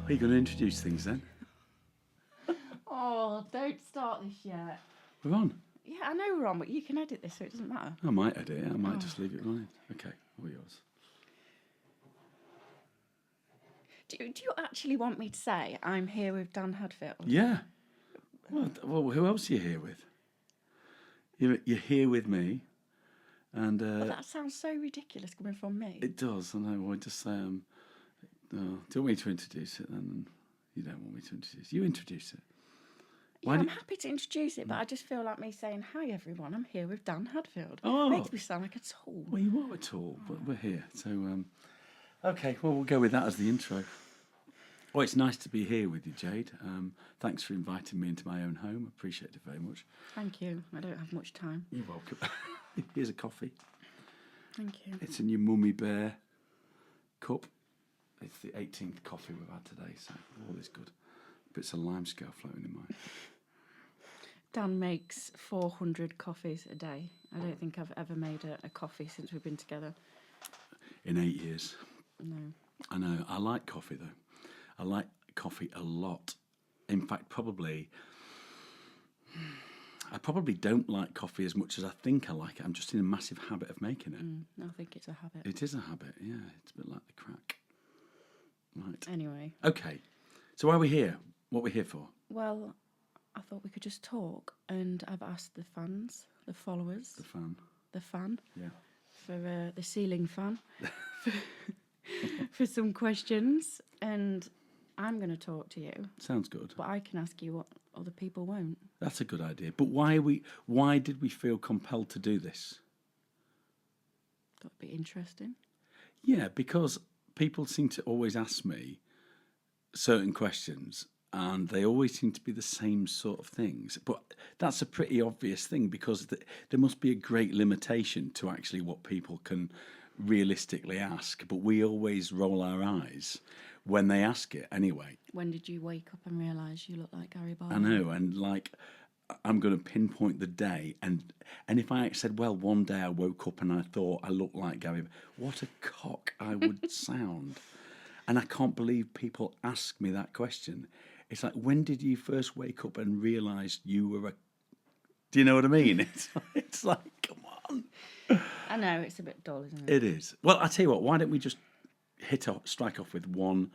Are you going to introduce things then? Oh, don't start this yet. We're on. Yeah, I know we're on, but you can edit this so it doesn't matter. I might edit it. I might just leave it running. Okay, all yours. Do you actually want me to say I'm here with Dan Hadfield? Yeah. Well, who else are you here with? You're here with me, and Well, that sounds so ridiculous coming from me. it does. I know. I just say, do you want me to introduce it? Then you don't want me to introduce. You introduce it. Yeah, I'm happy to introduce it, but I just feel like me saying, "Hi everyone, I'm here with Dan Hadfield." Oh. Makes me sound like a tool. Well, you are a tool, but we're here. So, okay. Well, we'll go with that as the intro. Well, it's nice to be here with you, Jade. Thanks for inviting me into my own home. Appreciate it very much. Thank you. I don't have much time. You're welcome. Here's a coffee. Thank you. It's in your mummy bear cup. It's the 18th coffee we've had today, so all is good. Bits of lime scale floating in mine. Dan makes 400 coffees a day. I don't think I've ever made a coffee since we've been together. In 8 years. No. I know. I like coffee, though. I like coffee a lot. In fact, I probably don't like coffee as much as I think I like it. I'm just in a massive habit of making it. I think it's a habit. It is a habit, yeah. It's a bit like the crack. Right. Anyway. Okay. So why are we here? What are we here for? Well, I thought we could just talk, and I've asked the fans, the followers, The fan. Yeah. for the ceiling fan, for some questions, and I'm going to talk to you. Sounds good. But I can ask you what other people won't. That's a good idea. But why did we feel compelled to do this? That would be interesting. Yeah, because people seem to always ask me certain questions, and they always seem to be the same sort of things. But that's a pretty obvious thing, because there must be a great limitation to actually what people can realistically ask. But we always roll our eyes when they ask it anyway. When did you wake up and realise you look like Gary Barlow? I know, and I'm going to pinpoint the day, and if I said, well, one day I woke up and I thought I looked like Gary, what a cock I would sound. And I can't believe people ask me that question. It's like, when did you first wake up and realise you were a... Do you know what I mean? It's like, come on. I know, it's a bit dull, isn't it? It is. Well, I tell you what, why don't we just strike off with one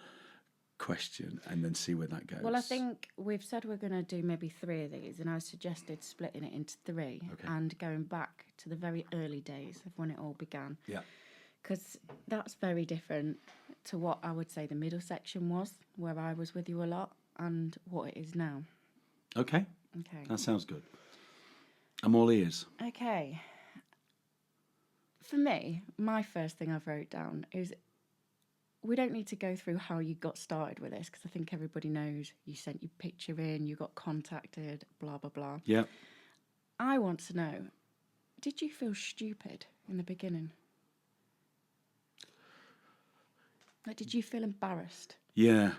question and then see where that goes? Well, I think we've said we're going to do maybe 3 of these, and I suggested splitting it into 3 and going back to the very early days of when it all began. Yeah. Because that's very different to what I would say the middle section was, where I was with you a lot, and what it is now. Okay. Okay. That sounds good. I'm all ears. Okay. For me, my first thing I've wrote down is, we don't need to go through how you got started with this, because I think everybody knows you sent your picture in, you got contacted, blah, blah, blah. Yeah. I want to know, did you feel stupid in the beginning? Like, did you feel embarrassed? Yeah,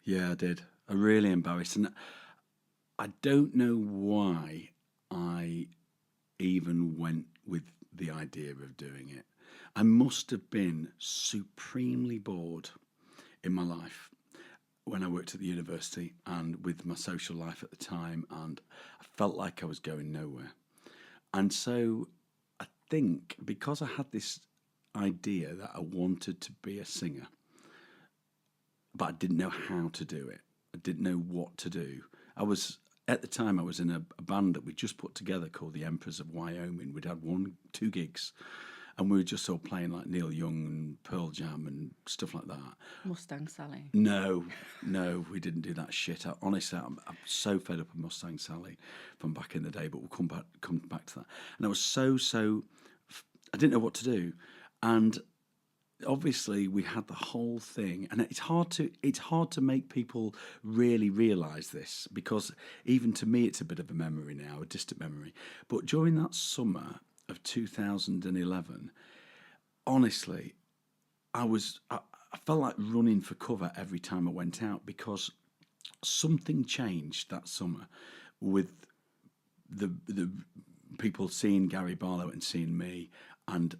I did. I really embarrassed. And I don't know why I even went with the idea of doing it. I must have been supremely bored in my life when I worked at the university and with my social life at the time, and I felt like I was going nowhere. And so I think because I had this idea that I wanted to be a singer, but I didn't know how to do it. I didn't know what to do. At the time, I was in a band that we just put together called the Emperors of Wyoming. We'd had 2 gigs, and we were just all playing like Neil Young and Pearl Jam and stuff like that. Mustang Sally. No, we didn't do that shit. Honestly, I'm so fed up of Mustang Sally from back in the day, but we'll come back to that. And I was so I didn't know what to do, and obviously we had the whole thing, and it's hard to make people really realise this, because even to me it's a bit of a memory now, a distant memory. But during that summer of 2011, honestly, I felt like running for cover every time I went out, because something changed that summer with the people seeing Gary Barlow and seeing me and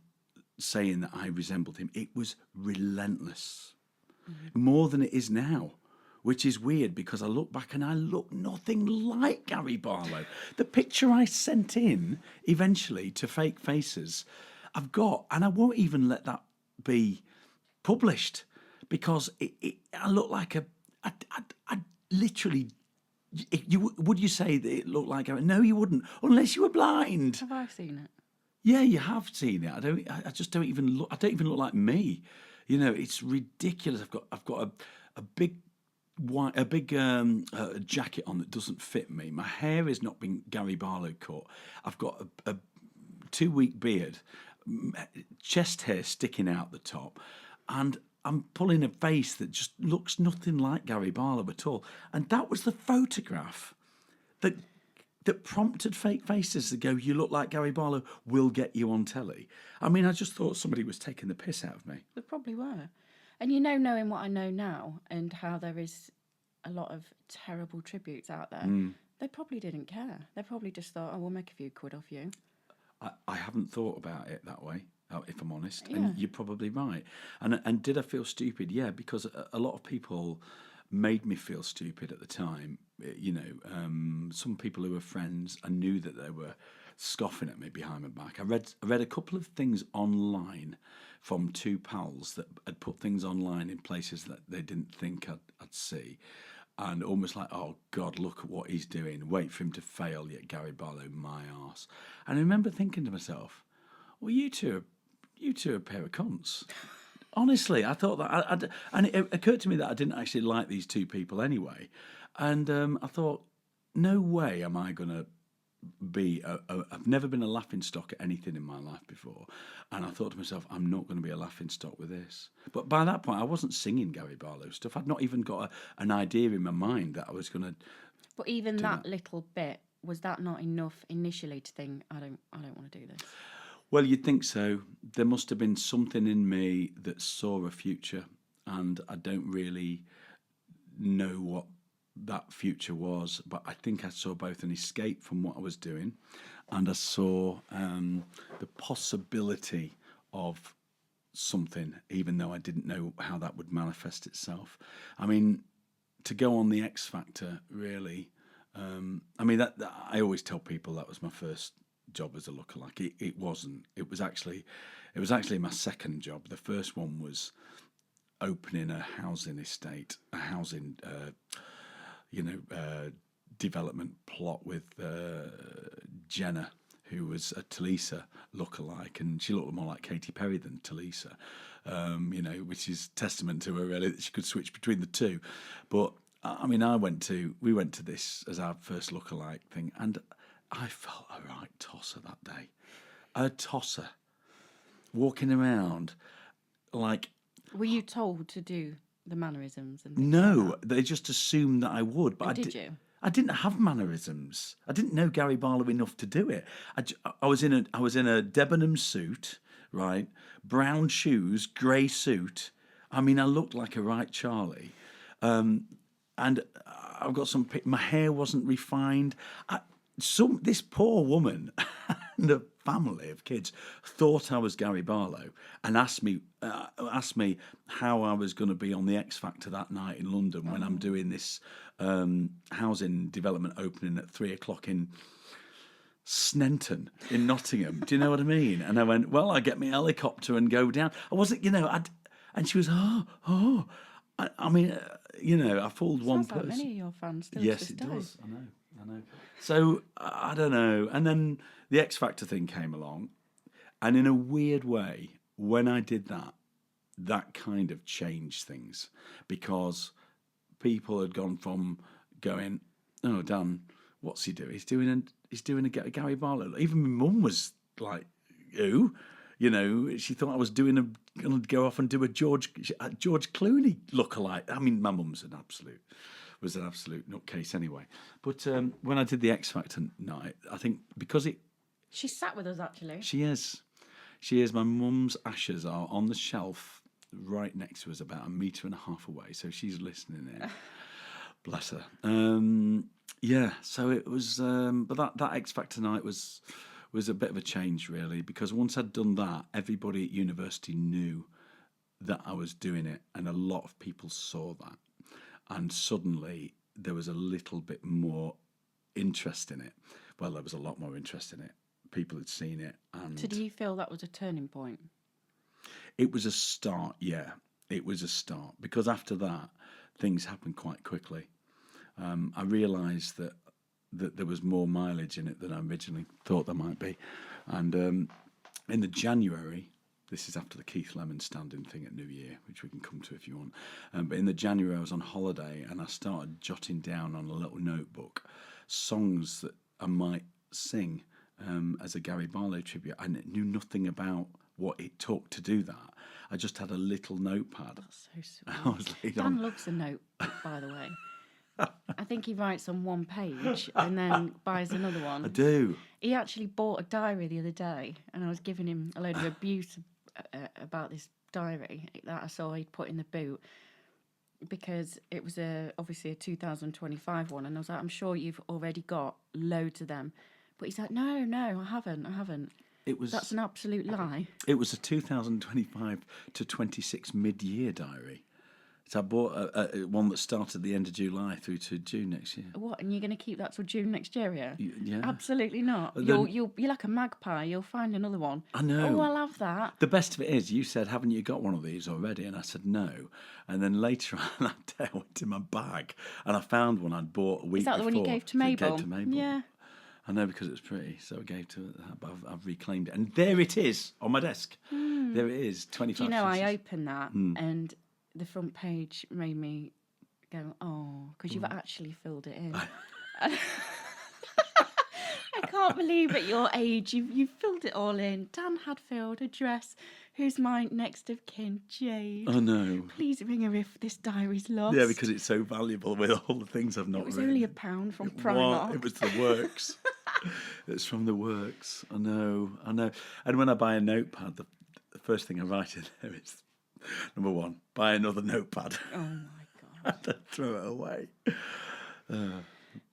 saying that I resembled him. It was relentless, more than it is now. which is weird because I look back and I look nothing like Gary Barlow. The picture I sent in eventually to Fake Faces, I've got, and I won't even let that be published because I look like I literally. Would you say that it looked like Gary? No, you wouldn't, unless you were blind. Have I seen it? Yeah, you have seen it. I just don't even look. I don't even look like me. You know, it's ridiculous. I've got a big jacket on that doesn't fit me. My hair has not been Gary Barlow cut. I've got a 2-week beard, chest hair sticking out the top, and I'm pulling a face that just looks nothing like Gary Barlow at all. And that was the photograph that prompted Fake Faces to go, you look like Gary Barlow, we'll get you on telly. I mean, I just thought somebody was taking the piss out of me. They probably were. And you know, knowing what I know now and how there is a lot of terrible tributes out there, they probably didn't care. They probably just thought, oh, we'll make a few quid off you. I haven't thought about it that way, if I'm honest. Yeah. And you're probably right. And did I feel stupid? Yeah, because a lot of people made me feel stupid at the time. You know, some people who were friends, I knew that they were scoffing at me behind my back. I read a couple of things online from two pals that had put things online in places that they didn't think I'd see. And almost like, oh, God, look at what he's doing. Wait for him to fail, yet Gary Barlow, my arse. And I remember thinking to myself, well, you two are a pair of cunts. Honestly, I thought that, and it occurred to me that I didn't actually like these two people anyway. And I thought, no way am I going to be, I've never been a laughingstock at anything in my life before. And I thought to myself, I'm not going to be a laughingstock with this. But by that point, I wasn't singing Gary Barlow stuff. I'd not even got an idea in my mind that I was going to. But even that little bit, was that not enough initially to think, I don't want to do this? Well, you'd think so. There must have been something in me that saw a future, and I don't really know what that future was, but I think I saw both an escape from what I was doing, and I saw the possibility of something, even though I didn't know how that would manifest itself. I mean, to go on the X Factor, really. I mean, that I always tell people that was my first job as a lookalike. It wasn't. It was actually my second job. The first one was opening a housing estate, a housing development plot with Jenna, who was a Talisa lookalike, and she looked more like Katy Perry than Talisa, which is testament to her really that she could switch between the two. But I mean, we went to this as our first lookalike thing, and I felt a right tosser that day. A tosser. Walking around like... Were you told to do the mannerisms? And no, they just assumed that I would. But did you? I didn't have mannerisms. I didn't know Gary Barlow enough to do it. I was in a Debenham suit, right? Brown shoes, grey suit. I mean, I looked like a right Charlie. And I've got my hair wasn't refined. This poor woman and a family of kids thought I was Gary Barlow and asked me how I was going to be on the X Factor that night in London when I'm doing this housing development opening at 3:00 in Snenton in Nottingham. Do you know what I mean? And I went, well, I get my helicopter and go down. I wasn't, and she was, oh. I mean, I fooled one person. Like many of your fans still. Yes, it does. I know. So I don't know. And then the X Factor thing came along, and in a weird way, when I did that kind of changed things, because people had gone from going, "Oh, Dan, what's he doing? He's doing a Gary Barlow." Even my mum was like, "Who?" She thought I was going to go off and do a George Clooney lookalike. I mean, my mum's was an absolute nutcase anyway. But when I did the X Factor night, I think because she sat with us actually. She is. My mum's ashes are on the shelf right next to us, about 1.5 meters away. So she's listening in. Bless her. So it was. But that X Factor night was a bit of a change, really, because once I'd done that, everybody at university knew that I was doing it, and a lot of people saw that. and suddenly there was a little bit more interest in it. Well, there was a lot more interest in it. People had seen it, and So do you feel that was a turning point? it was a start. Yeah, it was a start, because after that, things happened quite quickly. I realised that there was more mileage in it than I originally thought there might be, and in the January. This is after the Keith Lemon stand-in thing at New Year, which we can come to if you want. But in the January, I was on holiday, and I started jotting down on a little notebook songs that I might sing as a Gary Barlow tribute. I knew nothing about what it took to do that. I just had a little notepad. That's so sweet. I was laid Dan on. loves a note, by the way. I think he writes on one page and then buys another one. I do. He actually bought a diary the other day, and I was giving him a load of abuse about this diary that I saw he'd put in the boot, because it was obviously a 2025 one, and I was like, I'm sure you've already got loads of them. But he's like, no, I haven't. That's an absolute lie. It was a 2025 to 26 mid-year diary. So I bought a one that started at the end of July through to June next year. What? And you're going to keep that till June next year? Yeah. Absolutely not. Then- You're like a magpie. You'll find another one. I know. Oh, I'll have that. The best of it is, you said, haven't you got one of these already? And I said, no. And then later on that day, I went in my bag and I found one I'd bought a week before. Is that the one you gave to Mabel? Gave to Mabel. Yeah. I know, because it was pretty, so I gave to her, but I've reclaimed it. And there it is on my desk. There it is, 25 Do you know, pieces. I opened that and the front page made me go, oh, because you've actually filled it in. I can't believe at your age you've filled it all in. Dan Hadfield, address, who's my next of kin, Jade. I know. Please ring her if this diary's lost. Yeah, because it's so valuable with all the things I've not it was written. only £1 from What? Primark. It was the works. It's from the works. I know. And when I buy a notepad, the first thing I write in there is, number one, buy another notepad. Oh my God. And throw it away.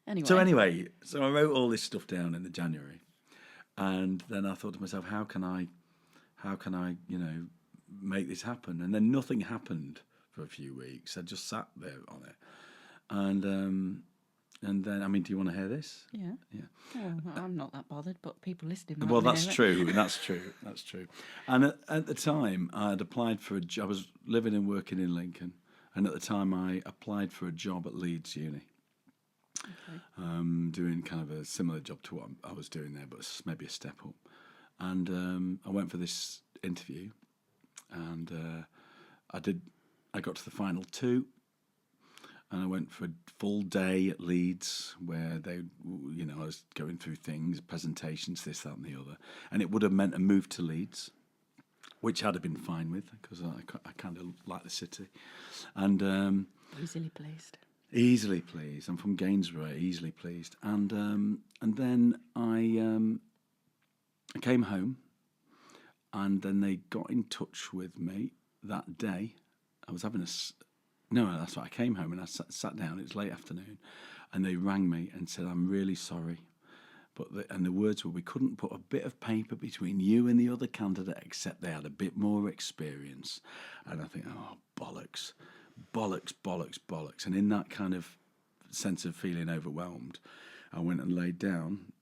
Anyway. So I wrote all this stuff down in the January, and then I thought to myself, how can I, make this happen? And then nothing happened for a few weeks. I just sat there on it, and then, I mean, do you want to hear this? Yeah. Well, I'm not that bothered, but people listening might Well, wanna that's hear it. true. That's true. And at the time, I had applied for a job. I was living and working in Lincoln, and at the time, I applied for a job at Leeds Uni. Okay. Doing kind of a similar job to what I was doing there, but maybe a step up. And I went for this interview, and I got to the final two, and I went for a full day at Leeds where I was going through things, presentations, this, that, and the other, and it would have meant a move to Leeds, which I'd have been fine with because I kind of like the city, and Easily pleased. easily pleased. I'm from Gainsborough, easily pleased, and then I came home, and then they got in touch with me that day. I was having that's right. I came home and I sat down. It was late afternoon, and they rang me and said, "I'm really sorry." And the words were, we couldn't put a bit of paper between you and the other candidate except they had a bit more experience. And I think, oh, bollocks. And in that kind of sense of feeling overwhelmed, I went and laid down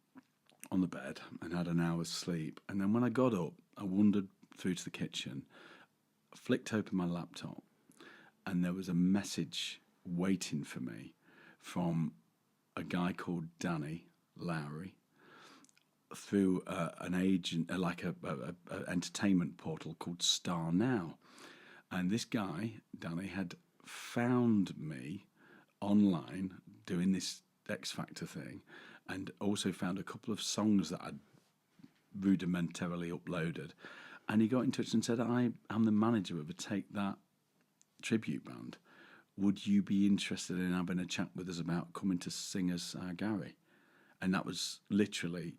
on the bed and had an hour's sleep. And then when I got up, I wandered through to the kitchen, flicked open my laptop, and there was a message waiting for me from a guy called Danny Lowry through an agent, like a entertainment portal called Star Now. And this guy, Danny, had found me online doing this X Factor thing, and also found a couple of songs that I'd rudimentarily uploaded. And he got in touch and said, I'm the manager of a Take That tribute band. Would you be interested in having a chat with us about coming to sing as our Gary? And that was literally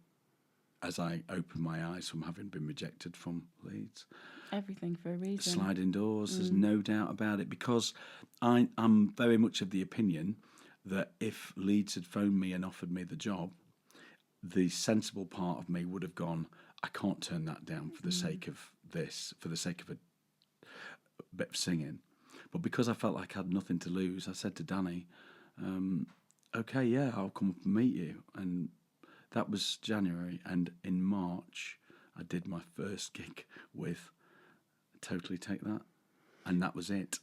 as I opened my eyes from having been rejected from Leeds. Everything for a reason. Sliding doors, there's no doubt about it, because I'm very much of the opinion that if Leeds had phoned me and offered me the job, the sensible part of me would have gone, I can't turn that down for the sake of this, for the sake of a bit of singing. But because I felt like I had nothing to lose, I said to Danny, okay, yeah, I'll come up and meet you. And that was January. And in March, I did my first gig with Totally Take That. And that was it.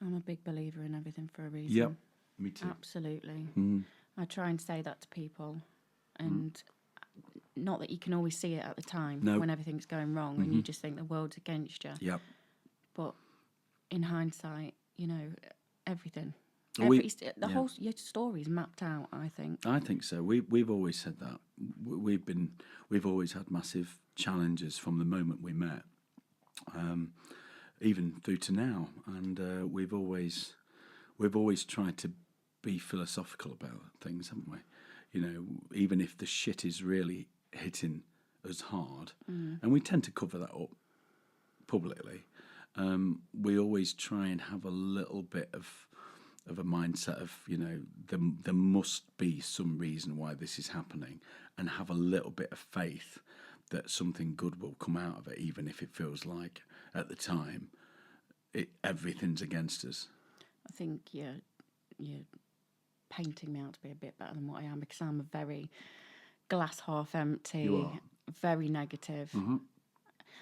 I'm a big believer in everything for a reason. Yep, me too. Absolutely. Mm. I try and say that to people. And not that you can always see it at the time when everything's going wrong and you just think the world's against you. Yep. But in hindsight, you know, everything. Whole your story's mapped out, I think. I think so. We've always said that. We've always had massive challenges from the moment we met, even through to now, and we've always tried to be philosophical about things, haven't we? You know, even if the shit is really hitting us hard, and we tend to cover that up publicly, we always try and have a little bit of a mindset of, you know, there must be some reason why this is happening, and have a little bit of faith that something good will come out of it, even if it feels like at the time everything's against us. I think you're painting me out to be a bit better than what I am, because I'm a very glass half empty, You are. very negative.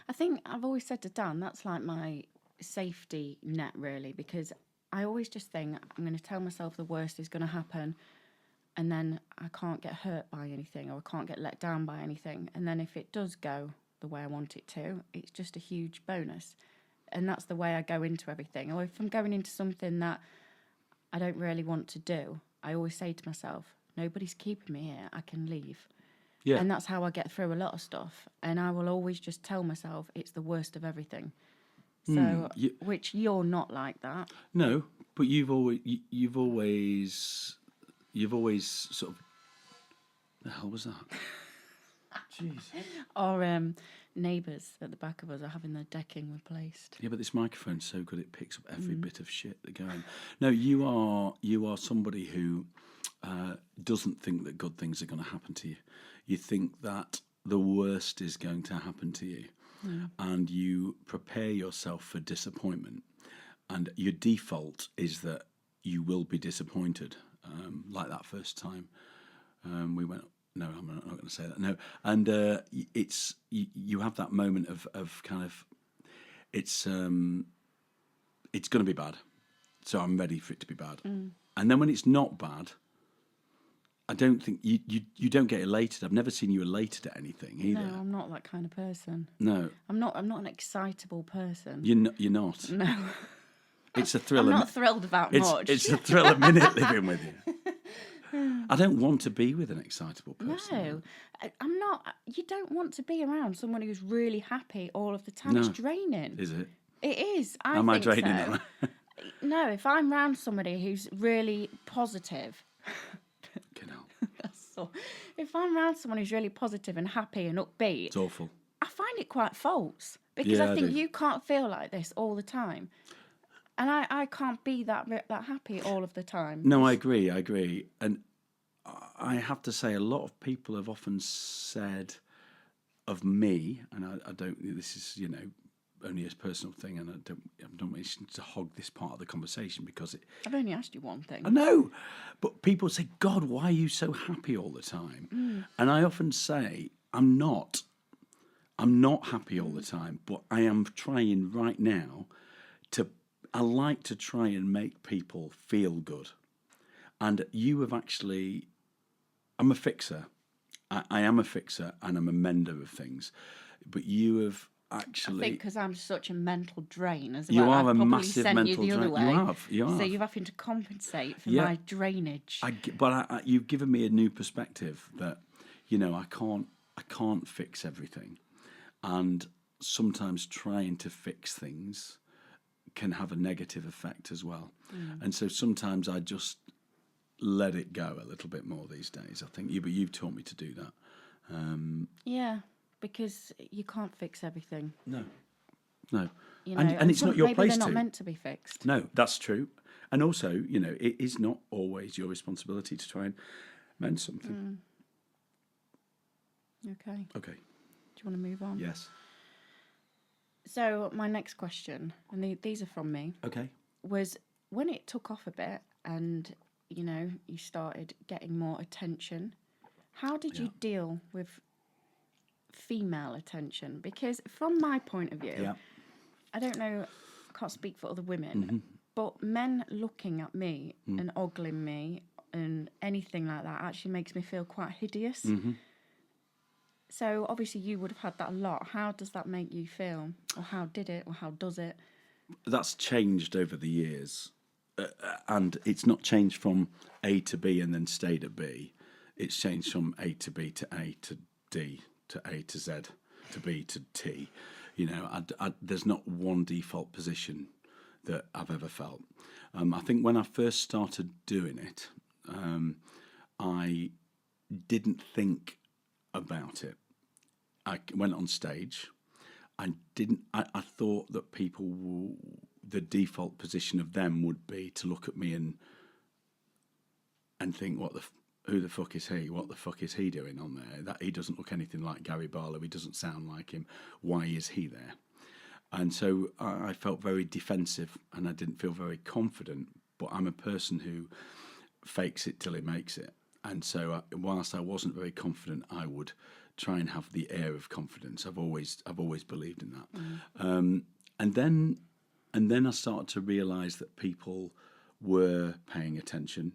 I think I've always said to Dan, that's like my safety net, really, because I always just think I'm going to tell myself the worst is going to happen, and then I can't get hurt by anything, or I can't get let down by anything. And then if it does go the way I want it to, it's just a huge bonus. And that's the way I go into everything. Or if I'm going into something that I don't really want to do, I always say to myself, nobody's keeping me here, I can leave. Yeah. And that's how I get through a lot of stuff. And I will always just tell myself it's the worst of everything. So, which you're not like that. No, but you've always sort of. The hell was that? Jeez. Our neighbours at the back of us are having their decking replaced. Yeah, but this microphone's so good it picks up every bit of shit that going. No, you are somebody who doesn't think that good things are going to happen to you. You think that the worst is going to happen to you, and you prepare yourself for disappointment. And your default is that you will be disappointed, like that first time we went. No, I'm not going to say that. No, and it's you have that moment of kind of it's going to be bad, so I'm ready for it to be bad. And then when it's not bad, I don't think you don't get elated. I've never seen you elated at anything either. No, I'm not that kind of person. No, I'm not an excitable person. you're not. No, It's a thrill. I'm not thrilled about much. It's a thrill a minute living with you. I don't want to be with an excitable person. No, I'm not. You don't want to be around someone who's really happy all of the time. No. It's draining. Is it? It is. Am I draining so. them? No, if I'm around somebody who's really positive. So, if I'm around someone who's really positive and happy and upbeat, It's awful. I find it quite false, because I think you can't feel like this all the time, and I can't be that happy all of the time. No, I agree, and I have to say, a lot of people have often said of me, and I don't. This is only a personal thing, and I don't want to hog this part of the conversation because I've only asked you one thing. I know, but people say, "God, why are you so happy all the time?" And I often say, I'm not happy all the time, but I am trying right now I like to try and make people feel good. And you have actually, I'm a fixer. I am a fixer and I'm a mender of things. But you have actually... I think because I'm such a mental drain as you well. are I've a massive sent mental you the other drain. way. You have. So you're having to compensate for Yeah. my drainage. But you've given me a new perspective that, I can't fix everything. And sometimes trying to fix things can have a negative effect as well. And so sometimes I just let it go a little bit more these days. I think but you've taught me to do that. Yeah, because you can't fix everything. No. And it's not your place Maybe they're to. not meant to be fixed. No, that's true. And also, it is not always your responsibility to try and mend something. Okay. Okay. Do you want to move on? Yes. So my next question, and these are from me. Okay. was when it took off a bit and, you know, you started getting more attention. How did you deal with female attention? Because from my point of view, I don't know, I can't speak for other women, but men looking at me and ogling me and anything like that actually makes me feel quite hideous. So obviously you would have had that a lot. How does that make you feel? Or how did it? Or how does it? That's changed over the years. And it's not changed from A to B and then stayed at B. It's changed from A to B to A to D to A to Z to B to T. You know, there's not one default position that I've ever felt. I think when I first started doing it, I didn't think about it. I went on stage. I thought that people, the default position of them would be to look at me and think, who the fuck is he? What the fuck is he doing on there? That he doesn't look anything like Gary Barlow. He doesn't sound like him. Why is he there? And so I felt very defensive and I didn't feel very confident. But I'm a person who fakes it till he makes it. And so whilst I wasn't very confident, I would try and have the air of confidence. I've always believed in that. And then I started to realise that people were paying attention,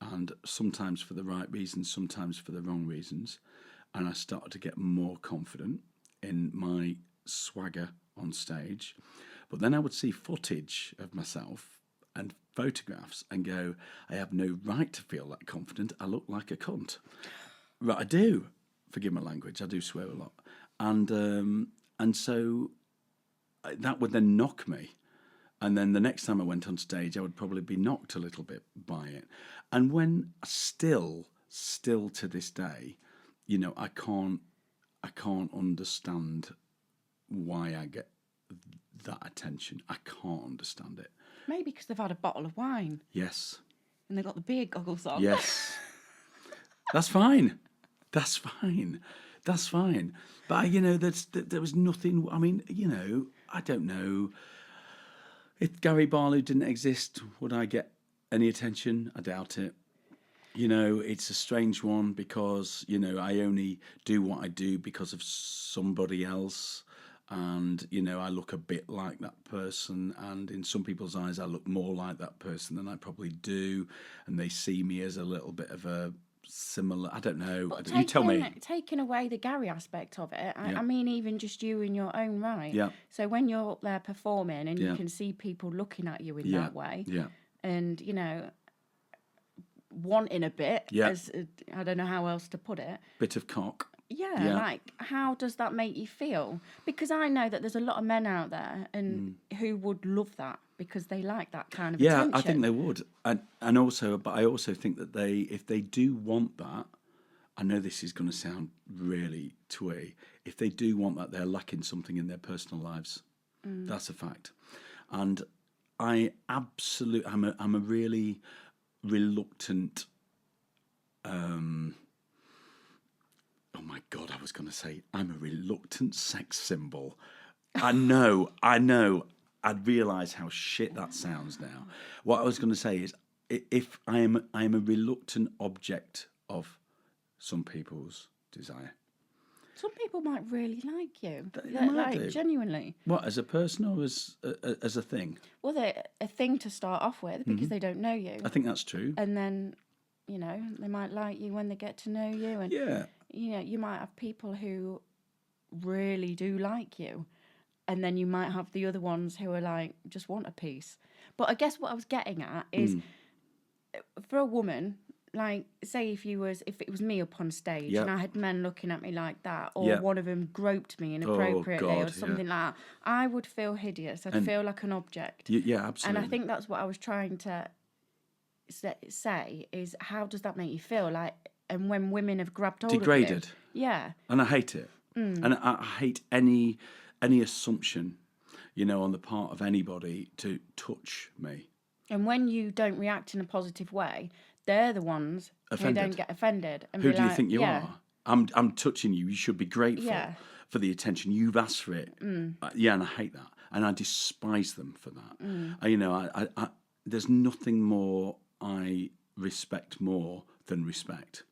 and sometimes for the right reasons, sometimes for the wrong reasons. And I started to get more confident in my swagger on stage. But then I would see footage of myself and photographs and go, I have no right to feel that confident. I look like a cunt. Right, I do. Forgive my language. I do swear a lot. And so that would then knock me. And then the next time I went on stage, I would probably be knocked a little bit by it. And when still to this day, you know, I can't understand why I get that attention. I can't understand it. Maybe because they've had a bottle of wine. Yes. And they've got the beer goggles on. Yes. That's fine. That's fine. That's fine. But, you know, there was nothing. I mean, you know, I don't know. If Gary Barlow didn't exist, would I get any attention? I doubt it. You know, it's a strange one because, you know, I only do what I do because of somebody else. And, you know, I look a bit like that person. And in some people's eyes, I look more like that person than I probably do. And they see me as a little bit of a similar, I don't know. You tell me. Taking away the Gary aspect of it, I mean, even just you in your own right. Yeah. So when you're up there performing and you can see people looking at you in that way, and, you know, wanting a bit, as I don't know how else to put it. Bit of cock. Yeah, like, how does that make you feel? Because I know that there's a lot of men out there and who would love that because they like that kind of attention. Yeah, I think they would. And also, but I also think that if they do want that, I know this is going to sound really twee, if they do want that, they're lacking something in their personal lives. That's a fact. And I'm a really reluctant, oh my God, I was going to say, I'm a reluctant sex symbol. I know. I'd realise how shit that sounds now. What I was going to say is, if I am a reluctant object of some people's desire. Some people might really like you. Like, genuinely. What, as a person or as a thing? Well, they're a thing to start off with because they don't know you. I think that's true. And then, you know, they might like you when they get to know you. And, you know, you might have people who really do like you. And then you might have the other ones who are like, just want a piece. But I guess what I was getting at is, for a woman, like, say if it was me up on stage and I had men looking at me like that, or one of them groped me inappropriately or something like that, I would feel hideous. I'd feel like an object. Yeah, absolutely. And I think that's what I was trying to say is, how does that make you feel? Like, and when women have grabbed hold degraded. of you. Yeah. And I hate it. And I hate any assumption, you know, on the part of anybody to touch me. And when you don't react in a positive way, they're the ones who don't get offended. And who do you think you are? I'm touching you. You should be grateful for the attention. You've asked for it. And I hate that. and I despise them for that. There's nothing more I respect more than respect,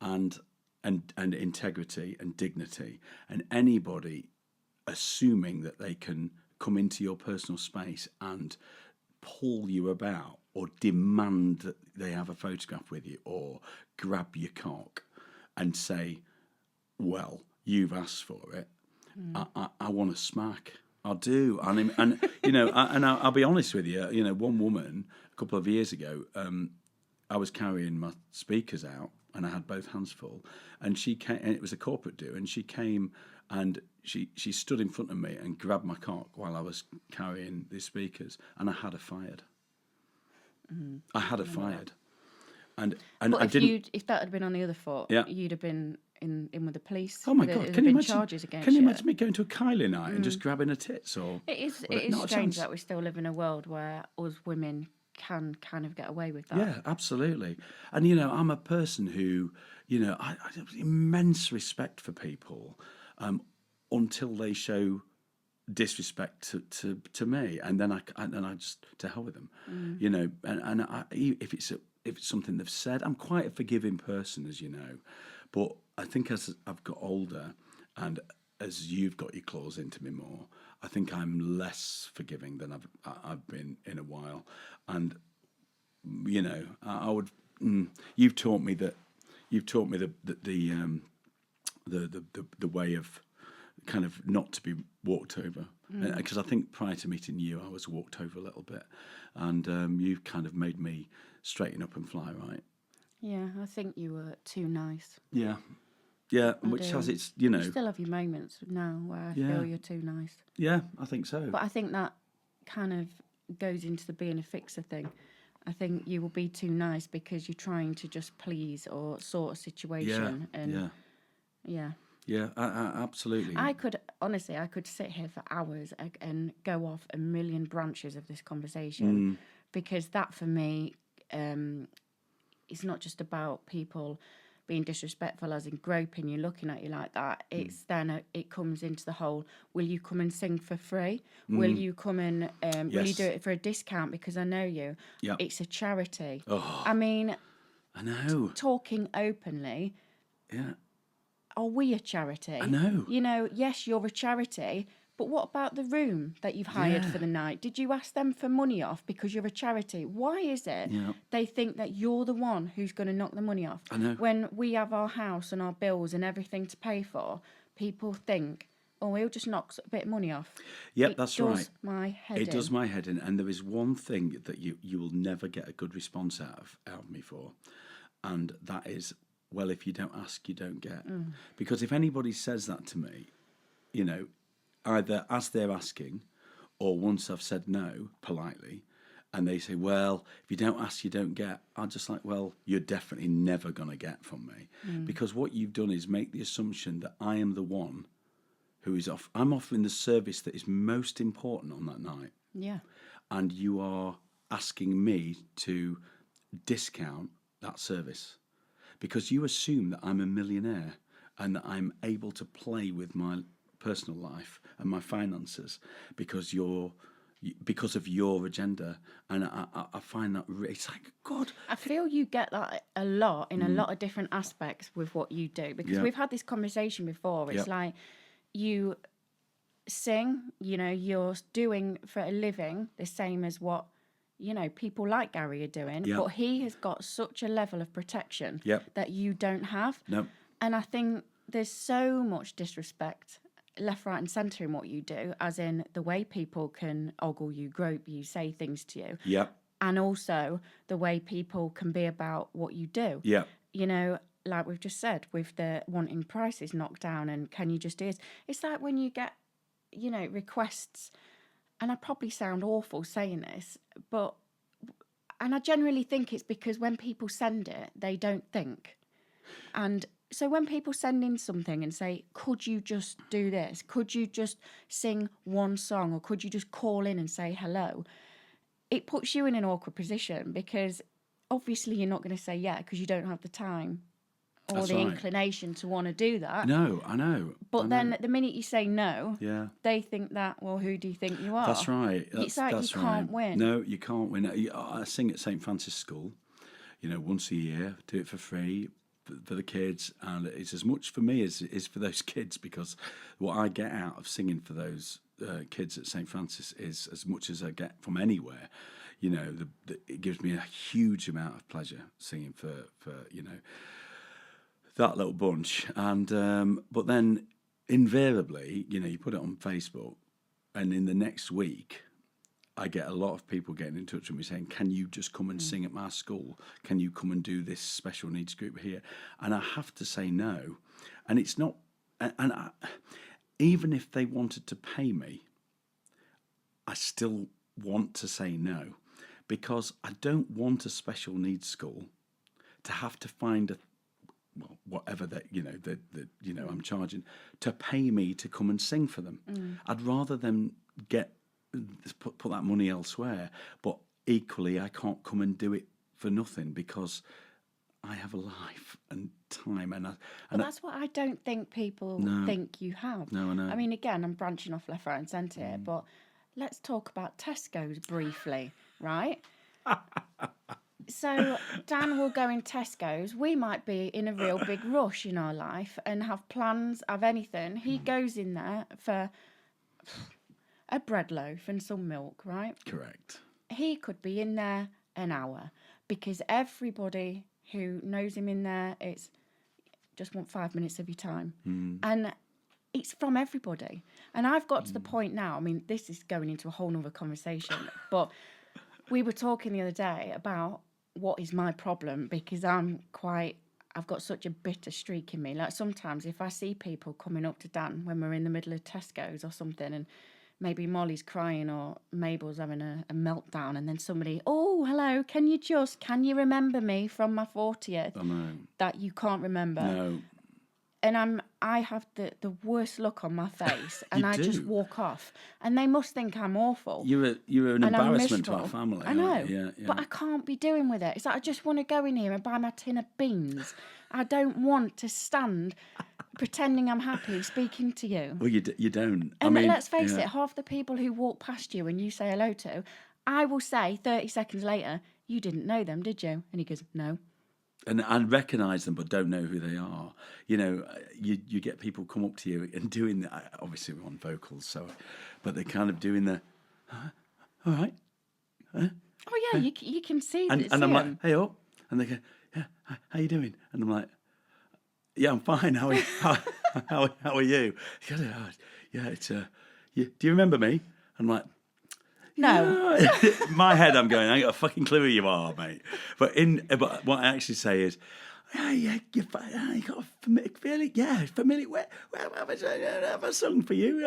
and integrity and dignity, and anybody assuming that they can come into your personal space and pull you about or demand that they have a photograph with you or grab your cock and say, well, you've asked for it. I want to smack. I do. And I'll be honest with you, one woman a couple of years ago, I was carrying my speakers out and I had both hands full, and she came, and it was a corporate do, and she came and she stood in front of me and grabbed my cock while I was carrying the speakers, and I had her fired. I had her fired. And but I didn't. If that had been on the other foot, Yeah. you'd have been in with the police. Oh my God! Can you imagine charges against Can you you? imagine me going to a Kylie night and just grabbing her tits? Or It is not a strange chance. that we still live in a world where us women can kind of get away with that. Yeah, absolutely. And I'm a person who, I have immense respect for people until they show disrespect to me, and then I just to hell with them, if it's something they've said, I'm quite a forgiving person, as you know, but I think as I've got older and as you've got your claws into me more, I think I'm less forgiving than I've been in a while, and I would. You've taught me the way of kind of not to be walked over, because I think prior to meeting you, I was walked over a little bit, and you've kind of made me straighten up and fly right. Yeah, I think you were too nice. Yeah, which has its You still have your moments now where I feel you're too nice. Yeah, I think so. But I think that kind of goes into the being a fixer thing. I think you will be too nice because you're trying to just please or sort a situation. Yeah, absolutely. I could sit here for hours and go off a million branches of this conversation, because that for me, it's not just about people being disrespectful, as in groping you, looking at you like that. It's then it comes into the whole, will you come and sing for free? Will you come and will you do it for a discount because I know you? Yeah. It's a charity. Oh, I mean, I know. talking openly, Yeah. are we a charity? I know. Yes, you're a charity, but what about the room that you've hired for the night? Did you ask them for money off because you're a charity? Why is it they think that you're the one who's going to knock the money off? I know. When we have our house and our bills and everything to pay for, people think, oh, he'll just knock a bit of money off. Yep, that's right. It does my head in. It does my head in. And there is one thing that you will never get a good response out of me for, and that is, well, if you don't ask, you don't get. Because if anybody says that to me, either as they're asking or once I've said no politely, and they say, well, if you don't ask, you don't get, I'm just like, well, you're definitely never going to get from me. Because what you've done is make the assumption that I am the one who is I'm offering the service that is most important on that night. Yeah. And you are asking me to discount that service because you assume that I'm a millionaire and that I'm able to play with my personal life and my finances because of your agenda. And I find that it's like, God. I feel you get that a lot in a lot of different aspects with what you do, because we've had this conversation before. It's like you sing, you're doing for a living the same as what people like Gary are doing, but he has got such a level of protection that you don't have. No. And I think there's so much disrespect left, right and centre in what you do, as in the way people can ogle you, grope you, say things to you. Yeah. And also the way people can be about what you do. Yeah. Like we've just said, with the wanting prices knocked down and can you just do this? It's like when you get, requests, and I probably sound awful saying this, and I generally think it's because when people send it, they don't think. And so when people send in something and say, could you just do this? Could you just sing one song? Or could you just call in and say hello? It puts you in an awkward position because obviously you're not going to say yeah because you don't have the time or That's the right. inclination to want to do that. No, I know. But then the minute you say no, Yeah. they think that, well, who do you think you are? That's right. It's like that's you can't right. win. No, you can't win. I sing at St. Francis School, once a year, do it for free for the kids. And it's as much for me as it is for those kids, because what I get out of singing for those kids at St. Francis is as much as I get from anywhere. It gives me a huge amount of pleasure singing for that little bunch. And but then invariably, you put it on Facebook, and in the next week, I get a lot of people getting in touch with me saying, "Can you just come and sing at my school? Can you come and do this special needs group here?" And I have to say no. And it's not. Even if they wanted to pay me, I still want to say no, because I don't want a special needs school to have to find whatever that I'm charging to pay me to come and sing for them. I'd rather them put that money elsewhere. But equally, I can't come and do it for nothing, because I have a life and time, and that's what I don't think people think you have. No, I know. I mean, again, I'm branching off left, right, and centre here, but let's talk about Tesco's briefly, right? So Dan will go in Tesco's. We might be in a real big rush in our life and have plans of anything. He goes in there for a bread loaf and some milk, right? Correct. He could be in there an hour, because everybody who knows him in there, it's just want 5 minutes of your time. And it's from everybody. And I've got to the point now, I mean, this is going into a whole nother conversation, but we were talking the other day about what is my problem, because I've got such a bitter streak in me. Like, sometimes if I see people coming up to Dan when we're in the middle of Tesco's or something, and maybe Molly's crying or Mabel's having a meltdown, and then somebody, "Oh, hello, can you remember me from my 40th?" I know. That you can't remember. No. And I have the worst look on my face, and I just do. walk off. And they must think I'm awful. You're an and I'm embarrassment to our miserable. family. I know, aren't you? Yeah. but I can't be doing with it. It's like, I just want to go in here and buy my tin of beans. I don't want to stand pretending I'm happy speaking to you. Well, you don't. And let's face it, half the people who walk past you and you say hello to, I will say 30 seconds later, "You didn't know them, did you?" And he goes, "No." And I recognise them, but don't know who they are. You get people come up to you and doing obviously we're on vocals, but they're kind of doing the, "All right." Oh yeah, you can see And that. I'm like, "Hey up," and they go, "Yeah, how you doing?" And I'm like, "Yeah, I'm fine. How are you?" how are you? He goes, "Oh, yeah, it's do you remember me?" I'm like, No. "Yeah." My head, I'm going, "I ain't got a fucking clue who you are, mate." But what I actually say is, you got a familiar feeling. Yeah, familiar. Where have I sung for you?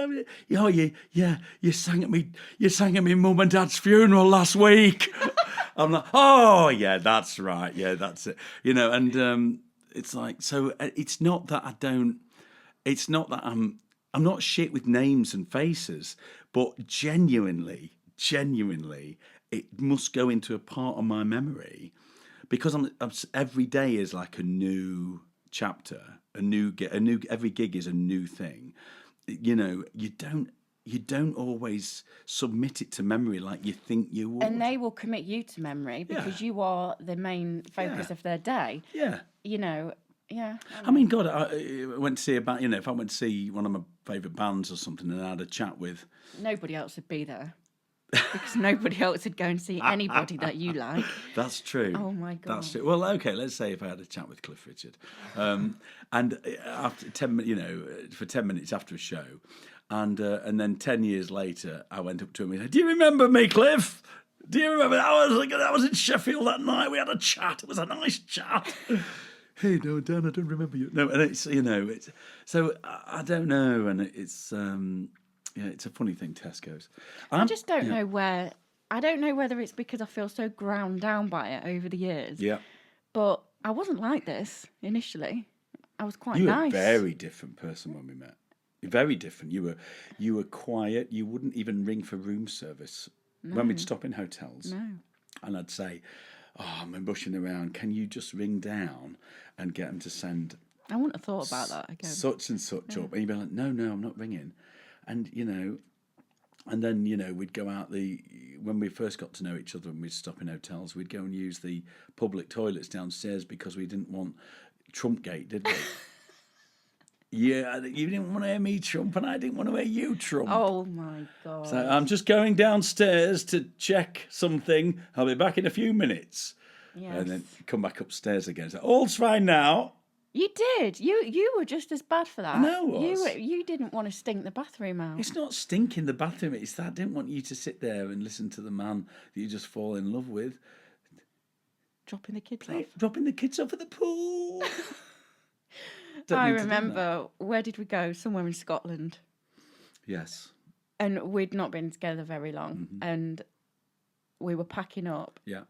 Oh, you sang at me. You sang at me mum and dad's funeral last week. I'm like, "Oh yeah, that's right. Yeah, that's it." And it's like, so it's not that I don't. It's not that I'm not shit with names and faces, but genuinely, it must go into a part of my memory, because every day is like a new chapter, every gig is a new thing. You don't always submit it to memory like you think you would. And they will commit you to memory because you are the main focus of their day. Yeah. Yeah. I mean, God, I went to see a band. If I went to see one of my favourite bands or something, and I had a chat with, nobody else would be there, because nobody else would go and see anybody that you like. That's true. Oh my God. That's true. Well, okay, let's say if I had a chat with Cliff Richard, and after 10 minutes, for 10 minutes after a show, and then 10 years later, I went up to him and said, "Do you remember me, Cliff? Do you remember? I was in Sheffield that night. We had a chat. It was a nice chat." "Hey, no, Dan, I don't remember you." No, and it's so I don't know, and it's it's a funny thing, Tesco's. I just don't know where. I don't know whether it's because I feel so ground down by it over the years. Yeah, but I wasn't like this initially. I was quite you were nice. a very different person when we met. Very different. You were quiet. You wouldn't even ring for room service when we'd stop in hotels. No. And I'd say, oh, I'm bushing around. Can you just ring down and get them to send I wouldn't have thought about that again. such and such up? And you'd be like, no, I'm not ringing. And, and then, we'd go out when we first got to know each other and we'd stop in hotels, we'd go and use the public toilets downstairs because we didn't want Trumpgate, did we? Yeah, you didn't want to hear me Trump and I didn't want to hear you Trump. Oh, my God. So I'm just going downstairs to check something. I'll be back in a few minutes. Yes. And then come back upstairs again. So all's fine now. You did. You were just as bad for that. I know I was. You didn't want to stink the bathroom out. It's not stinking the bathroom. It's that I didn't want you to sit there and listen to the man that you just fall in love with. Dropping the kids off. Dropping the kids off at the pool. I remember, where did we go? Somewhere in Scotland. Yes. And we'd not been together very long. Mm-hmm. And we were packing up. Yeah.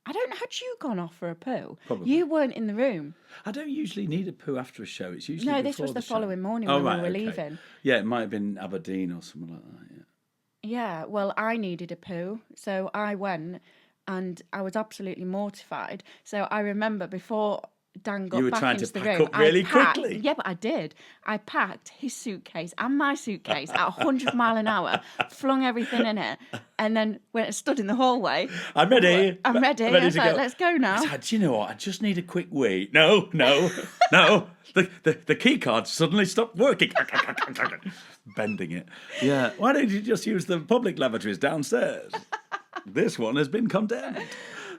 I don't know, had you gone off for a poo? Probably. You weren't in the room. I don't usually need a poo after a show. It's usually No, before this was the show. following morning when we were okay. leaving. Yeah, it might have been Aberdeen or something like that, yeah. Yeah, well, I needed a poo, so I went and I was absolutely mortified. So I remember before Dan got You were back trying into to the pack room, up really I packed, quickly. Yeah, but I did. I packed his suitcase and my suitcase at 100 mile an hour, flung everything in it, and then went and stood in the hallway. I'm ready. I'm ready. I was to like, go. let's go now. I said, do you know what? I just need a quick wee. No. The key card suddenly stopped working. Bending it. Yeah. Why don't you just use the public lavatories downstairs? This one has been condemned.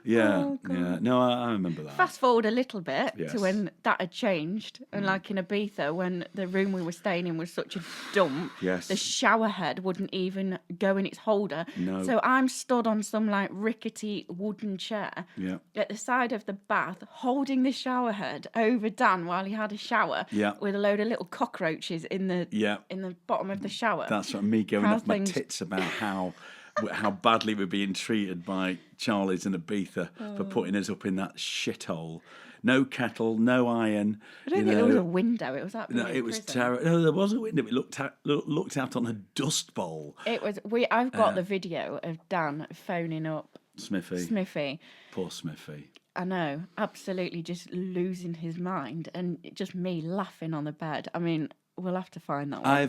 Yeah, Oh, God. yeah. No, I remember that. Fast forward a little bit Yes. to when that had changed, and like in Ibiza, when the room we were staying in was such a dump, Yes. the shower head wouldn't even go in its holder. No. So I'm stood on some like rickety wooden chair Yeah. at the side of the bath, holding the shower head over Dan while he had a shower, Yeah. with a load of little cockroaches in the Yeah. bottom of the shower. That's what me going How's off my things- tits about how badly we're being treated by Charlie's and Ibiza for putting us up in that shithole. No kettle, no iron. I don't think there was a window. It was that. No, it was terrible. No, there was a window. It looked out on a dust bowl. It was. I've got the video of Dan phoning up Smithy. Poor Smithy. I know, absolutely just losing his mind, and just me laughing on the bed. I mean, we'll have to find that one I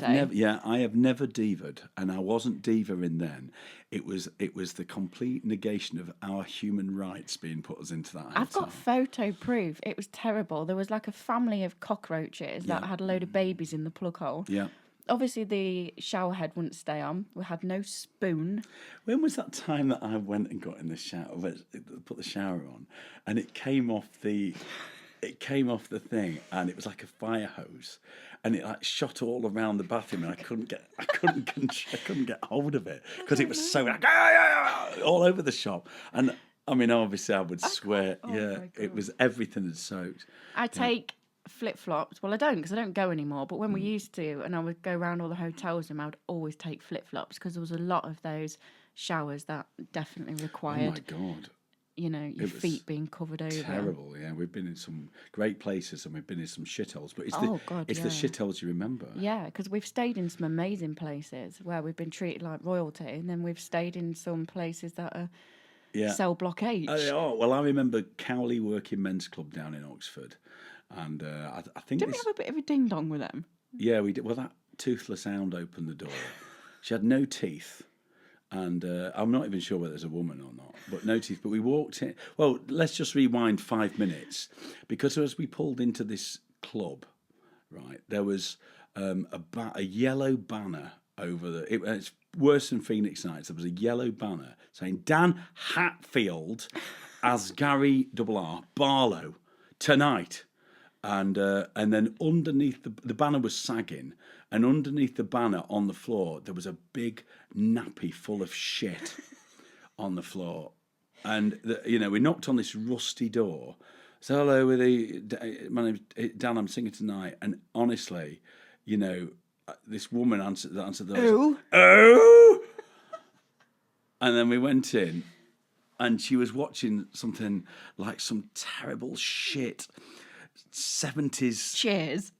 have never divaed, and I wasn't divering then. It was the complete negation of our human rights being put us into that hotel. I've got photo proof. It was terrible. There was like a family of cockroaches that had a load of babies in the plug hole. Yeah. Obviously, the shower head wouldn't stay on. We had no spoon. When was that time that I went and got in the shower, put the shower on, and it came off the thing, and it was like a fire hose, and it like shot all around the bathroom, and I couldn't get hold of it because it was so like all over the shop. And I mean, obviously, I would swear, it was everything had soaked. I take flip-flops. Well, I don't, because I don't go anymore, but when we used to, and I would go around all the hotels, and I would always take flip-flops because there was a lot of those showers that definitely required, Oh my God. Your feet being covered over. Terrible, yeah. We've been in some great places and we've been in some shitholes, but it's the shitholes you remember. Yeah, because we've stayed in some amazing places where we've been treated like royalty, and then we've stayed in some places that are cell block H. Well, I remember Cowley Working Men's Club down in Oxford, and I think Didn't we have a bit of a ding dong with them? Yeah, we did. Well, that toothless hound opened the door. She had no teeth. And I'm not even sure whether there's a woman or not, but no teeth. But we walked in. Well, let's just rewind 5 minutes, because as we pulled into this club, right, there was a yellow banner over the. It's worse than Phoenix Nights. There was a yellow banner saying Dan Hadfield as Gary Barlow tonight, and then underneath the banner was sagging. And underneath the banner on the floor, there was a big nappy full of shit on the floor. And, we knocked on this rusty door. So, hello, my name's Dan, I'm singing tonight. And honestly, this woman answered the door. Oh! And then we went in, and she was watching something like some terrible shit, 70s. Cheers.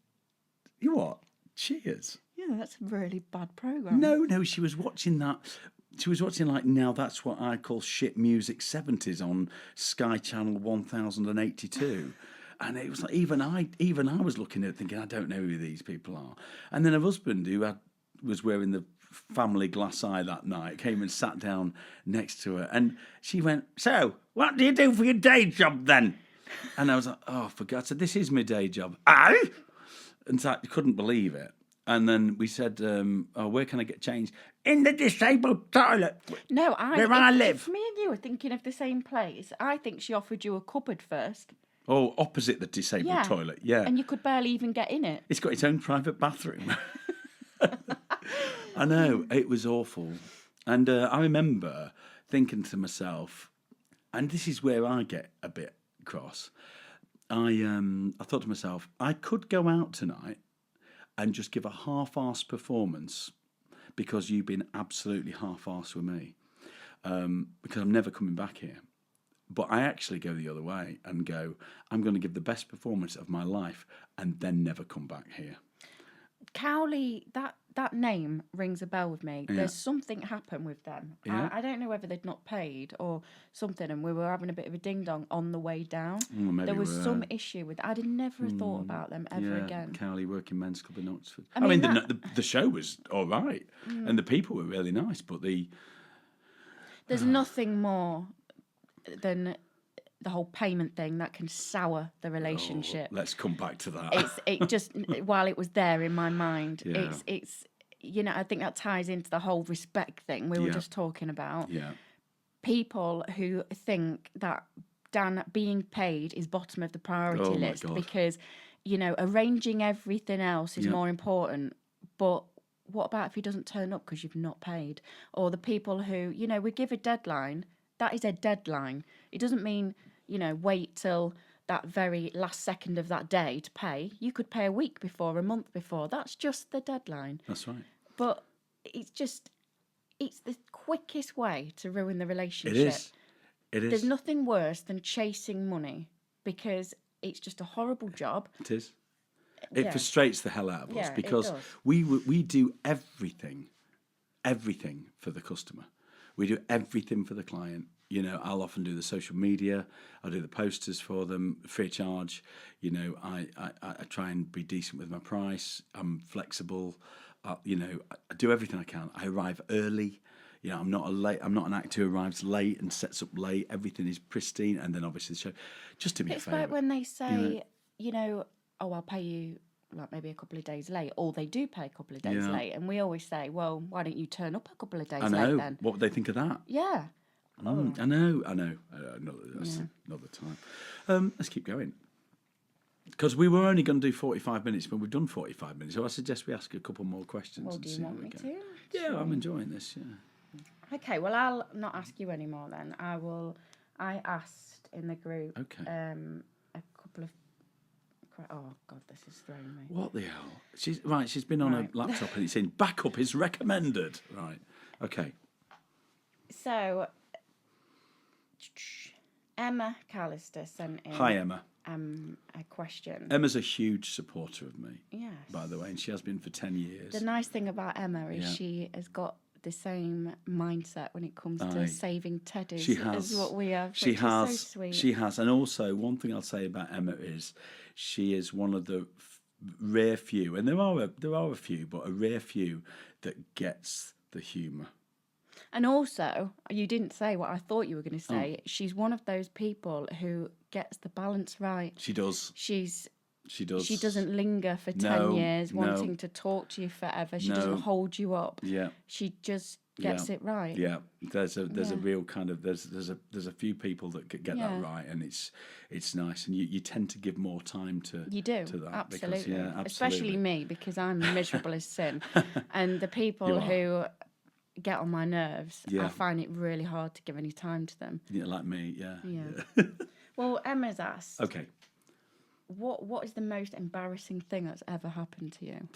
You what? Cheers. Yeah, that's a really bad programme. No, she was watching that she was watching like Now That's What I Call Shit Music 70s on Sky Channel 1082. And it was like even I was looking at it thinking, I don't know who these people are. And then her husband, who was wearing the family glass eye that night, came and sat down next to her, and she went, "So, what do you do for your day job then?" And I was like, "Oh, for God's sake, this is my day job." Oh! And so I couldn't believe it. And then we said, "Oh, where can I get changed?" "In the disabled toilet." No, where I live. If me and you were thinking of the same place, I think she offered you a cupboard first. Oh, opposite the disabled toilet, yeah. And you could barely even get in it. It's got its own private bathroom. I know, it was awful. And I remember thinking to myself, and this is where I get a bit cross, I thought to myself, I could go out tonight and just give a half-arsed performance because you've been absolutely half-arsed with me, because I'm never coming back here. But I actually go the other way and go, I'm going to give the best performance of my life and then never come back here. Cowley, that name rings a bell with me. Yeah. There's something happened with them. Yeah. I don't know whether they'd not paid or something, and we were having a bit of a ding-dong on the way down. There was some issue with I'd never thought about them ever again. Cowley Working Men's Club in Oxford. I mean the show was all right, and the people were really nice, but there's nothing more than the whole payment thing that can sour the relationship. Let's come back to that. It just while it was there in my mind, it's I think that ties into the whole respect thing we were just talking about. Yeah. People who think that Dan being paid is bottom of the priority list because arranging everything else is more important. But what about if he doesn't turn up because you've not paid? Or the people who we give a deadline. That is a deadline. It doesn't mean, wait till that very last second of that day to pay. You could pay a week before, a month before. That's just the deadline. That's right. But it's the quickest way to ruin the relationship. It is. There's nothing worse than chasing money because it's just a horrible job. It is. It frustrates the hell out of us because we do everything for the customer. We do everything for the client. I'll often do the social media. I do the posters for them free of charge. I try and be decent with my price. I'm flexible. I do everything I can. I arrive early. I'm not an actor who arrives late and sets up late. Everything is pristine, and then obviously the show. Just do me a favour. It's like when they say, I'll pay you like maybe a couple of days late, or they do pay a couple of days late, and we always say, well, why don't you turn up a couple of days late then? What would they think of that? Yeah. I know. That's another time. Let's keep going. Because we were only going to do 45 minutes, but we've done 45 minutes. So I suggest we ask a couple more questions. Well, do you want me to? Yeah, I'm enjoying this, yeah. Okay, well, I'll not ask you anymore then. I asked in the group a couple of... Oh, God, this is throwing me. What the hell? She's been on a laptop and it's in backup is recommended. Right, okay. So, Emma Callister sent in... Hi, Emma. A question. Emma's a huge supporter of me. Yes. By the way, and she has been for 10 years. The nice thing about Emma is she has got the same mindset when it comes to saving teddies as what we have. She has. Is so sweet. She has. And also, one thing I'll say about Emma is she is one of the rare few, and there are a few, but a rare few that gets the humour. And also, you didn't say what I thought you were going to say. Oh. She's one of those people who gets the balance right. She does. She does. She doesn't linger for 10 years wanting to talk to you forever. She doesn't hold you up. Yeah. She just gets it right. Yeah. There's a real kind of there's a few people that get that right, and it's nice, and you tend to give more time to you do to that absolutely. Because, absolutely. Especially me because I'm miserable as sin, and the people who get on my nerves, I find it really hard to give any time to them. Yeah, like me. Yeah. Well, Emma's asked. Okay. What is the most embarrassing thing that's ever happened to you?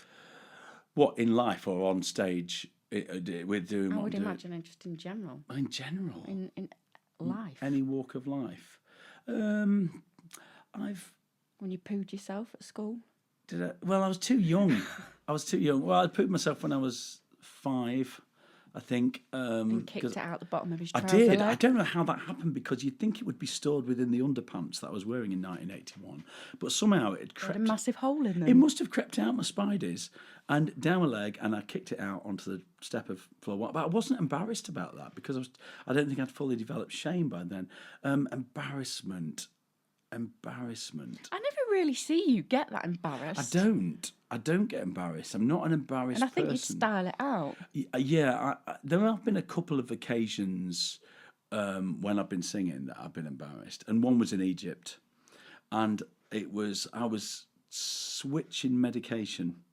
What, in life or on stage? We're doing. I would imagine just in general. In general. In life. Any walk of life. When you pooed yourself at school. Well, I was too young. Well, I pooed myself when I was 5. I think. And kicked it out the bottom of his I trouser did. leg. I don't know how that happened because you'd think it would be stored within the underpants that I was wearing in 1981, but somehow it Had crept. a massive hole in them. It must have crept out my spideys and down my leg, and I kicked it out onto the step of floor. But I wasn't embarrassed about that because I don't think I'd fully developed shame by then. Embarrassment. I never really see you get that embarrassed. I don't get embarrassed. I'm not an embarrassed And I think person. you'd style it out. Yeah, there have been a couple of occasions when I've been singing that I've been embarrassed, and one was in Egypt, and I was switching medication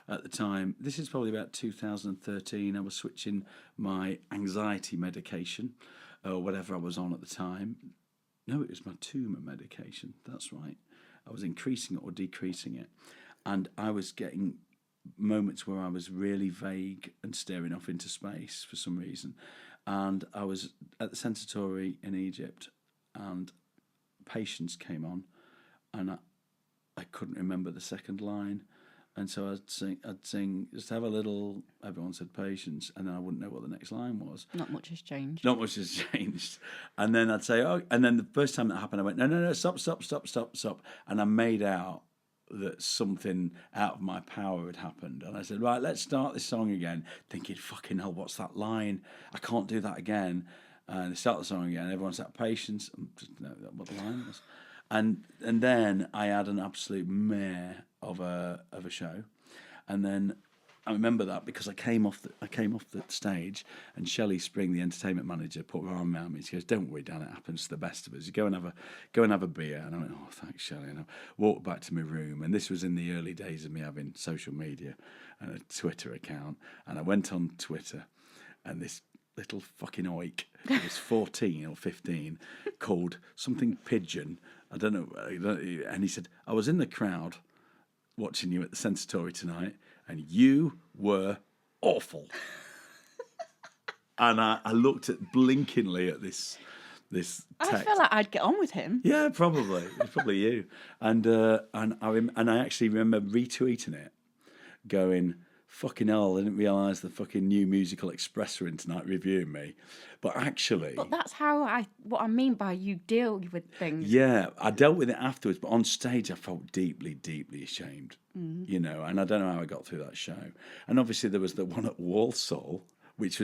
at the time. This is probably about 2013. I was switching my anxiety medication, or whatever I was on at the time. No, it was my tumour medication. That's right. I was increasing it or decreasing it, and I was getting moments where I was really vague and staring off into space for some reason. And I was at the Sensatori in Egypt, and Patience came on, and I couldn't remember the second line. And so I'd sing, just have a little, everyone said Patience, and then I wouldn't know what the next line was. Not much has changed. Not much has changed. And then I'd say, oh, and then the first time that happened, I went, no, stop. And I made out that something out of my power had happened. And I said, right, let's start this song again, thinking, fucking hell, what's that line? I can't do that again. And they start the song again, everyone's at Patience, I just know what the line was. And then I had an absolute mare of a show. And then I remember that because I came off the stage, and Shelley Spring, the entertainment manager, put her arm around me. She goes, "Don't worry, Dan, it happens to the best of us. You go and have a beer." And I went, "Oh, thanks, Shelley." And I walked back to my room, and this was in the early days of me having social media and a Twitter account. And I went on Twitter, and this little fucking oik who was 14 or 15 called something Pigeon. I don't know. And he said, "I was in the crowd watching you at the Sensatori tonight, and you were awful." And I looked blinkingly at this text. I feel like I'd get on with him. Yeah, probably. It's probably you. And I actually remember retweeting it, going, "Fucking hell, I didn't realise the fucking New Musical Express were in tonight reviewing me." But actually... But that's what I mean by you deal with things. Yeah, I dealt with it afterwards, but on stage I felt deeply, deeply ashamed, you know, and I don't know how I got through that show. And obviously there was the one at Walsall, which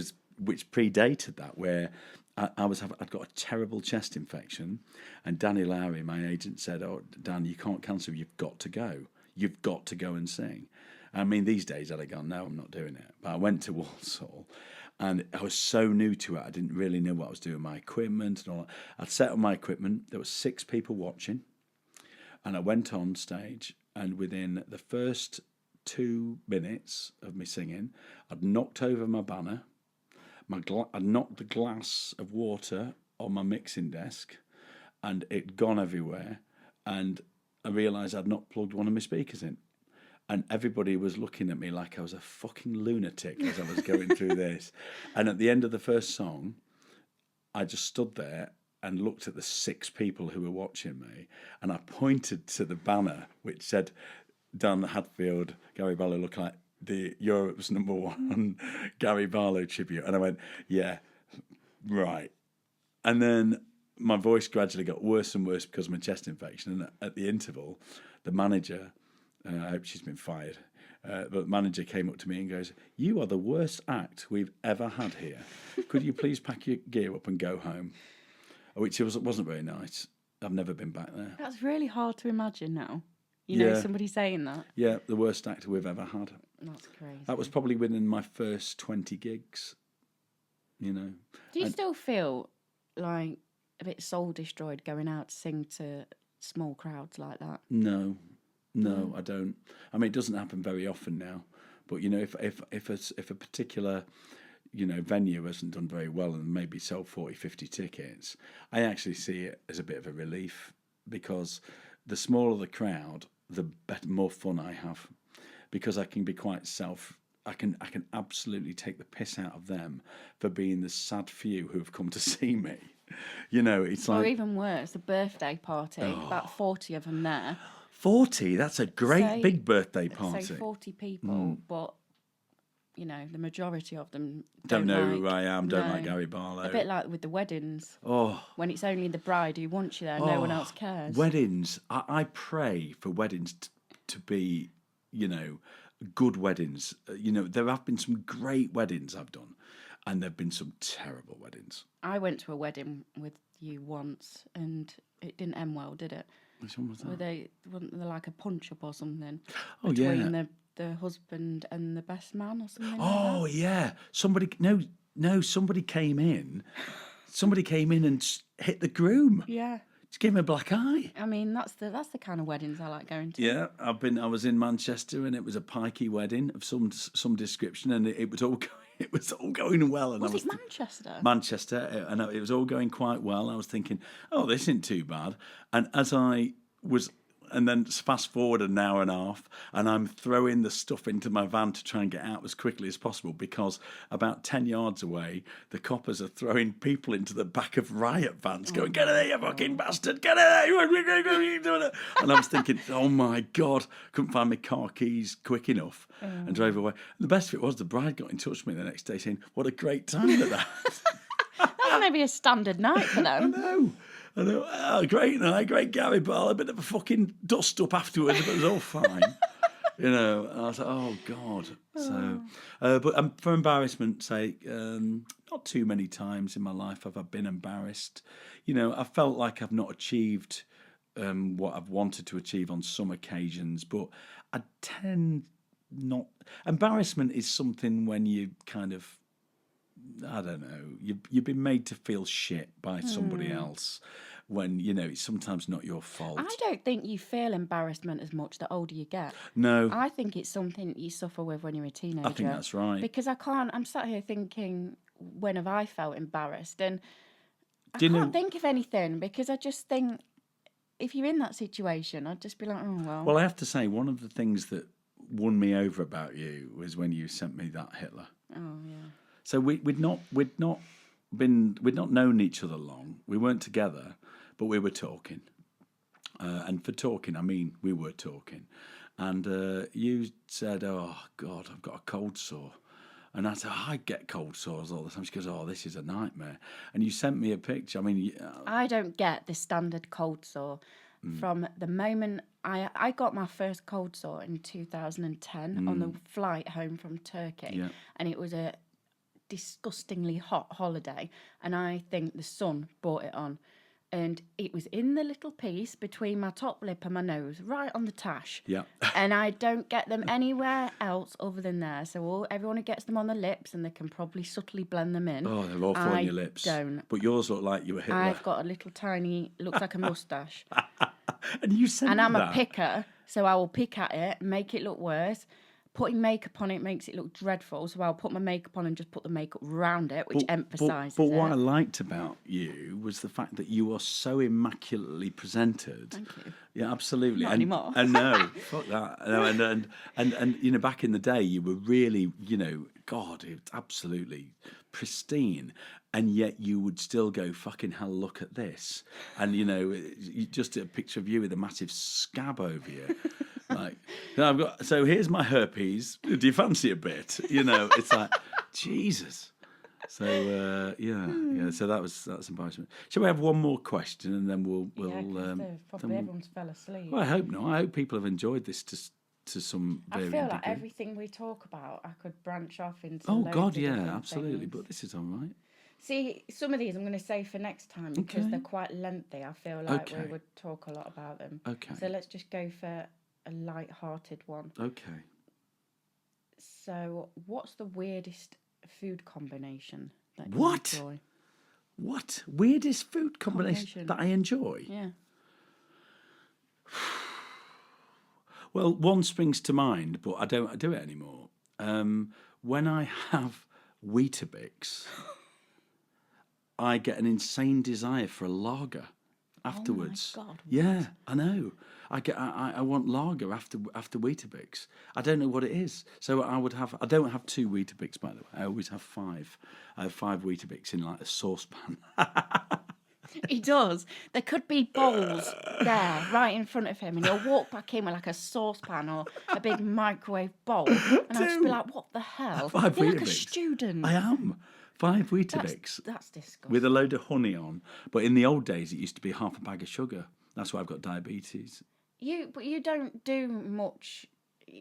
predated that, where I'd got a terrible chest infection, and Danny Lowry, my agent, said, "Oh, Dan, you can't cancel, you've got to go. You've got to go and sing." I mean, these days I'd have gone, "No, I'm not doing it." But I went to Walsall, and I was so new to it, I didn't really know what I was doing, my equipment and all that. I'd set up my equipment, there were 6 people watching, and I went on stage, and within the first 2 minutes of me singing, I'd knocked over my banner, I'd knocked the glass of water on my mixing desk, and it'd gone everywhere, and I realised I'd not plugged one of my speakers in. And everybody was looking at me like I was a fucking lunatic as I was going through this. And at the end of the first song, I just stood there and looked at the 6 people who were watching me, and I pointed to the banner which said, "Dan Hadfield, Gary Barlow look like the Europe's #1 Gary Barlow Tribute." And I went, "Yeah, right." And then my voice gradually got worse and worse because of my chest infection. And at the interval, the manager... I hope she's been fired. But the manager came up to me and goes, "You are the worst act we've ever had here. Could you please pack your gear up and go home?" Which wasn't very nice. I've never been back there. That's really hard to imagine now. You know, somebody saying that. Yeah, the worst act we've ever had. That's crazy. That was probably within my first 20 gigs, you know. Do you still feel like a bit soul destroyed going out to sing to small crowds like that? No, I don't. I mean, it doesn't happen very often now. But, you know, if a particular, you know, venue hasn't done very well and maybe sold 40, 50 tickets, I actually see it as a bit of a relief, because the smaller the crowd, the more fun I have, because I can be quite I can absolutely take the piss out of them for being the sad few who have come to see me. You know, it's like... Or even worse, the birthday party, about 40 of them there. 40? That's a great big birthday party. Say 40 people, but the majority of them Don't know like. who I am, don't like No. Gary Barlow. A bit like with the weddings. Oh, When it's only the bride who wants you there, no one else cares. weddings. I pray for weddings to be, good weddings. There have been some great weddings I've done, and there have been some terrible weddings. I went to a wedding with you once, and it didn't end well, did it? Which one was that? Weren't they like a punch up or something Oh, between yeah. the husband and the best man or something Oh, like that? yeah. Somebody came in. Somebody came in and hit the groom. Yeah. Just gave him a black eye. I mean, that's the kind of weddings I like going to. Yeah, I was in Manchester, and it was a pikey wedding of some description, and it was all going well. And Was I was it Manchester? Manchester, and it was all going quite well. I was thinking, oh, this isn't too bad. And as I was, and then fast forward an hour and a half, and I'm throwing the stuff into my van to try and get out as quickly as possible, because about 10 yards away, the coppers are throwing people into the back of riot vans, going, get in there, you fucking bastard, get in there. And I was thinking, oh my God, couldn't find my car keys quick enough, and drove away. And the best of it was the bride got in touch with me the next day saying, what a great time that. That's maybe a standard night for them. I know. Oh, great night, great Gary Barlow, a bit of a fucking dust up afterwards, but it was all fine. I was like, oh God. So, but for embarrassment's sake, not too many times in my life have I been embarrassed. I felt like I've not achieved what I've wanted to achieve on some occasions, but I tend not. Embarrassment is something when you kind of, I don't know, you've been made to feel shit by somebody else when, it's sometimes not your fault. I don't think you feel embarrassment as much the older you get. No. I think it's something that you suffer with when you're a teenager. I think that's right. Because I'm sat here thinking, when have I felt embarrassed? And I can't think of anything, because I just think if you're in that situation, I'd just be like, oh, well. Well, I have to say, one of the things that won me over about you was when you sent me that Hitler. Oh, yeah. So we'd not known each other long. We weren't together, but we were talking. And for talking, I mean we were talking. And you said, "Oh God, I've got a cold sore." And I said, I get cold sores all the time. She goes, "Oh, this is a nightmare." And you sent me a picture. I mean, I don't get the standard cold sore. From the moment I got my first cold sore in 2010 on the flight home from Turkey, and it was a disgustingly hot holiday, and I think the sun brought it on, and it was in the little piece between my top lip and my nose, right on the tash. Yeah. And I don't get them anywhere else other than there. So everyone gets them on the lips, and they can probably subtly blend them in. Oh, they're awful on your lips. Don't. But yours look like you were Hitler. I've got a little tiny, looks like a moustache. And you sent And me I'm that. a picker, so I will pick at it, make it look worse. Putting makeup on it makes it look dreadful, so I'll put my makeup on and just put the makeup around it, which emphasises But it. what I liked about you was the fact that you are so immaculately presented. Thank you. Yeah, absolutely. Not anymore. And no, fuck that. No, and back in the day, you were really, God, it was absolutely pristine. And yet you would still go, fucking hell, look at this. And, you just a picture of you with a massive scab over you. Like, so here's my herpes. Do you fancy a bit? It's like, Jesus. So, yeah. So that's embarrassment. Shall we have one more question, and then we'll probably everyone's fell asleep. Well, I hope not. I hope people have enjoyed this to some varying I feel like degree. everything we talk about, I could branch off into. Oh loads God, of yeah, different absolutely. things. But this is all right. See, some of these I'm going to save for next time because Okay. they're quite lengthy. I feel like Okay. we would talk a lot about them. Okay. So let's just go for a light-hearted one. Okay. So, what's the weirdest food combination that you What? enjoy? What weirdest food combination that I enjoy? Yeah. Well, one springs to mind, but I don't do it anymore. When I have Weetabix, I get an insane desire for a lager afterwards. Oh my God, what? Yeah, I know. I want lager after Weetabix. I don't know what it is. So I don't have 2 Weetabix, by the way. I always have 5. I have 5 Weetabix in like a saucepan. He does. There could be bowls there right in front of him, and he'll walk back in with like a saucepan or a big microwave bowl, and I'll just be like, "What the hell? 5 You're like a Weetabix. student." I am. 5 Weetabix That's disgusting. with a load of honey on. But in the old days, it used to be half a bag of sugar. That's why I've got diabetes. But you don't do much.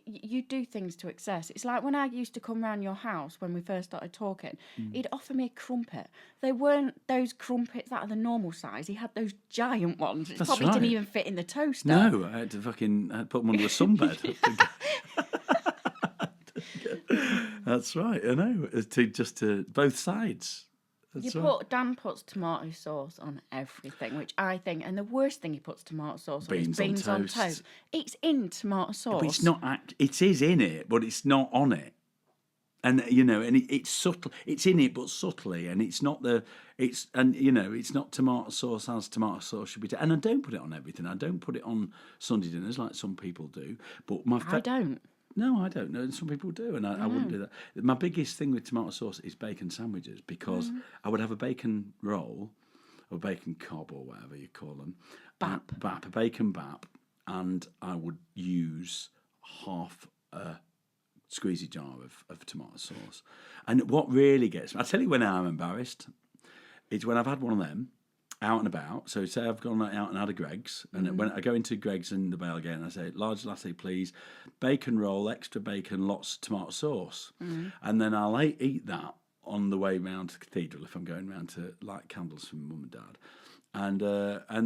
You do things to excess. It's like when I used to come round your house when we first started talking, he'd offer me a crumpet. They weren't those crumpets that are the normal size. He had those giant ones. It That's probably right. didn't even fit in the toaster. No, I had to put them under the sunbed. That's right. I know. To both sides. That's right. Dan puts tomato sauce on everything, which I think, and the worst thing he puts tomato sauce on is beans on toast. It's in tomato sauce. But it's not. It is in it, but it's not on it. And it's subtle. It's in it, but subtly, and it's not it's not tomato sauce as tomato sauce should be. And I don't put it on everything. I don't put it on Sunday dinners like some people do. But I don't. No, I don't know. Some people do, and I wouldn't do that. My biggest thing with tomato sauce is bacon sandwiches, because I would have a bacon roll or bacon cob or whatever you call them. Bap. A bacon bap, and I would use half a squeezy jar of tomato sauce. And what really gets me, I tell you when I'm embarrassed, is when I've had one of them out and about. So say I've gone out and had a Greggs, and when I go into Greggs in the Bale Gate and I say, large latte please, bacon roll, extra bacon, lots of tomato sauce. And then I'll eat that on the way round to the cathedral if I'm going round to light candles for mum and dad. And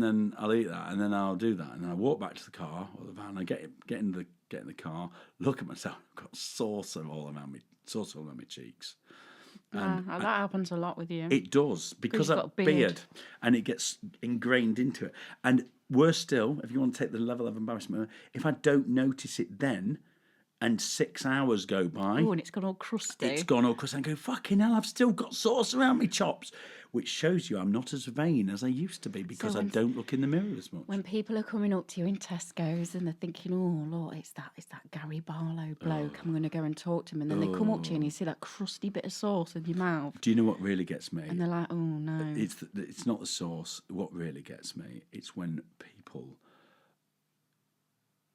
then I'll eat that, and then I'll do that, and then I walk back to the car or the van. I get in the car, look at myself. I've got sauce all around my cheeks. That happens a lot with you. It does, because you've I've got a beard, and it gets ingrained into it. And worse still, if you want to take the level of embarrassment, if I don't notice it then, and 6 hours go by. Oh, and it's gone all crusty. It's gone all crusty. I go, fucking hell, I've still got sauce around my chops. Which shows you I'm not as vain as I used to be, because I don't look in the mirror as much. When people are coming up to you in Tesco's and they're thinking, oh, Lord, it's that Gary Barlow bloke, I'm going to go and talk to him. And then they come up to you and you see that crusty bit of sauce in your mouth. Do you know what really gets me? And they're like, oh, no. It's not the sauce. What really gets me, it's when people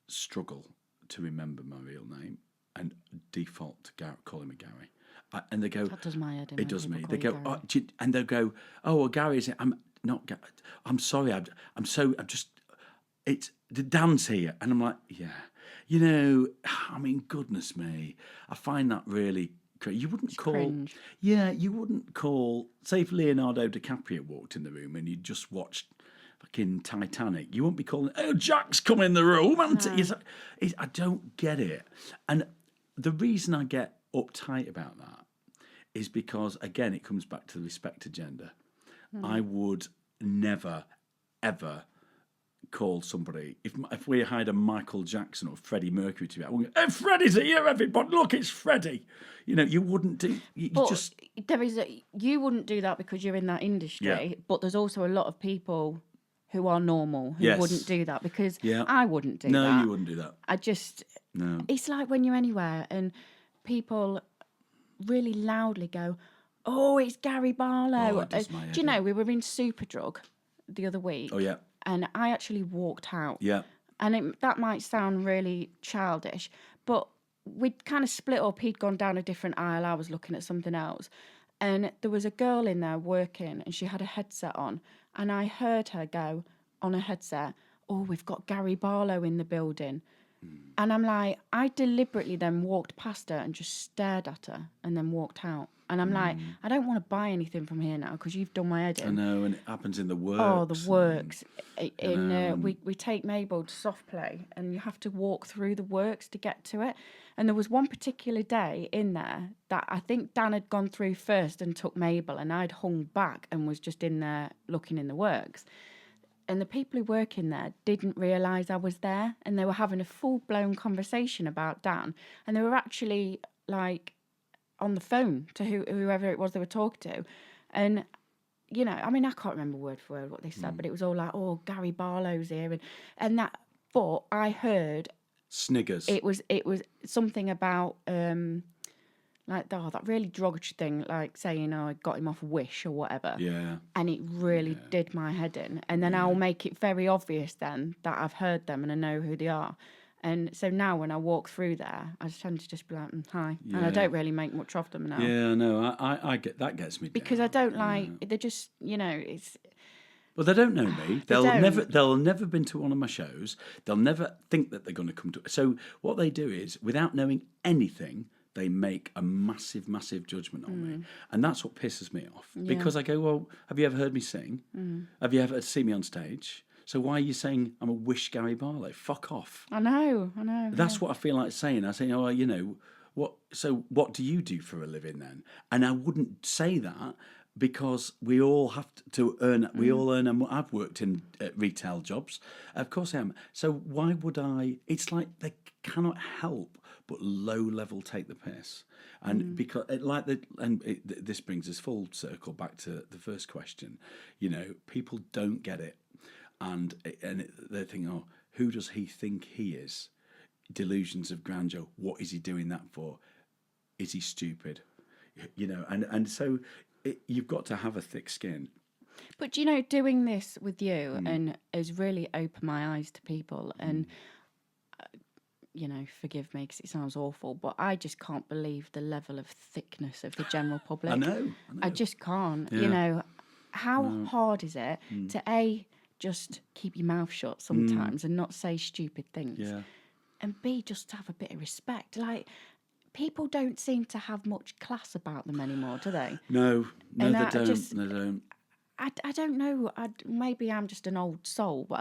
struggle to remember my real name and default to calling me Gary. And they go, that does my head in. It does me. They go, and they'll go, oh, well, Gary's. I'm not. I'm sorry. It's the Dan's here, and I'm like, yeah. I mean, goodness me, I find that really. You wouldn't call. Cringe. Yeah, you wouldn't call. Say if Leonardo DiCaprio walked in the room and you just watched fucking Titanic, you wouldn't be calling, oh, Jack's come in the room. I don't get it, and the reason I get uptight about that is because, again, it comes back to the respect agenda. I would never, ever call somebody, if we hired a Michael Jackson or Freddie Mercury to be, I wouldn't go, hey, Freddie's here, everybody, look, it's Freddie. You wouldn't do, you wouldn't do that because you're in that industry, but there's also a lot of people who are normal who wouldn't do that, because I wouldn't do that. No, you wouldn't do that. No. It's like when you're anywhere and people really loudly go, oh, it's Gary Barlow. It does my head do you know, we were in Superdrug the other week. Oh, yeah. And I actually walked out. Yeah. And that might sound really childish, but we'd kind of split up. He'd gone down a different aisle. I was looking at something else. And there was a girl in there working, and she had a headset on. And I heard her go on a headset, oh, we've got Gary Barlow in the building. And I'm like, I deliberately then walked past her and just stared at her and then walked out. And I'm like, I don't want to buy anything from here now because you've done my head in. I know, and it happens in the works. Oh, the works. We take Mabel to soft play, and you have to walk through the works to get to it. And there was one particular day in there that I think Dan had gone through first and took Mabel, and I'd hung back and was just in there looking in the works. And the people who work in there didn't realise I was there, and they were having a full-blown conversation about Dan, and they were actually, like, on the phone to whoever it was they were talking to. And, I mean, I can't remember word for word what they said, but it was all like, oh, Gary Barlow's here. And that, but I heard... Sniggers. It was something about, Like, that really derogatory thing, like saying, I got him off Wish or whatever. Yeah. And it really did my head in. And then I'll make it very obvious then that I've heard them and I know who they are. And so now when I walk through there, I just tend to just be like, hi. And I don't really make much of them now. Yeah, no, I get that gets me down. Because I don't like, they're just, it's... Well, they don't know me. They They'll never been to one of my shows. They'll never think that they're going to come to. So what they do is, without knowing anything, they make a massive, massive judgment on me, and that's what pisses me off. Because I go, well, have you ever heard me sing? Have you ever seen me on stage? So why are you saying I'm a Wish Gary Barlow? Fuck off. I know. That's what I feel like saying. I say, oh, what? So what do you do for a living then? And I wouldn't say that. Because we all have to earn, we all earn, and I've worked in retail jobs. Of course I am. So why would I? It's like they cannot help but low level take the piss. And because, this brings us full circle back to the first question. People don't get it. And they think, oh, who does he think he is? Delusions of grandeur. What is he doing that for? Is he stupid? And so... you've got to have a thick skin. But, doing this with you and has really opened my eyes to people. And, forgive me because it sounds awful, but I just can't believe the level of thickness of the general public. I know. I just can't. Yeah. How hard is it to, just keep your mouth shut sometimes and not say stupid things? Yeah. And B, just to have a bit of respect. Like... people don't seem to have much class about them anymore, do they? No, they don't. I don't know. Maybe I'm just an old soul, but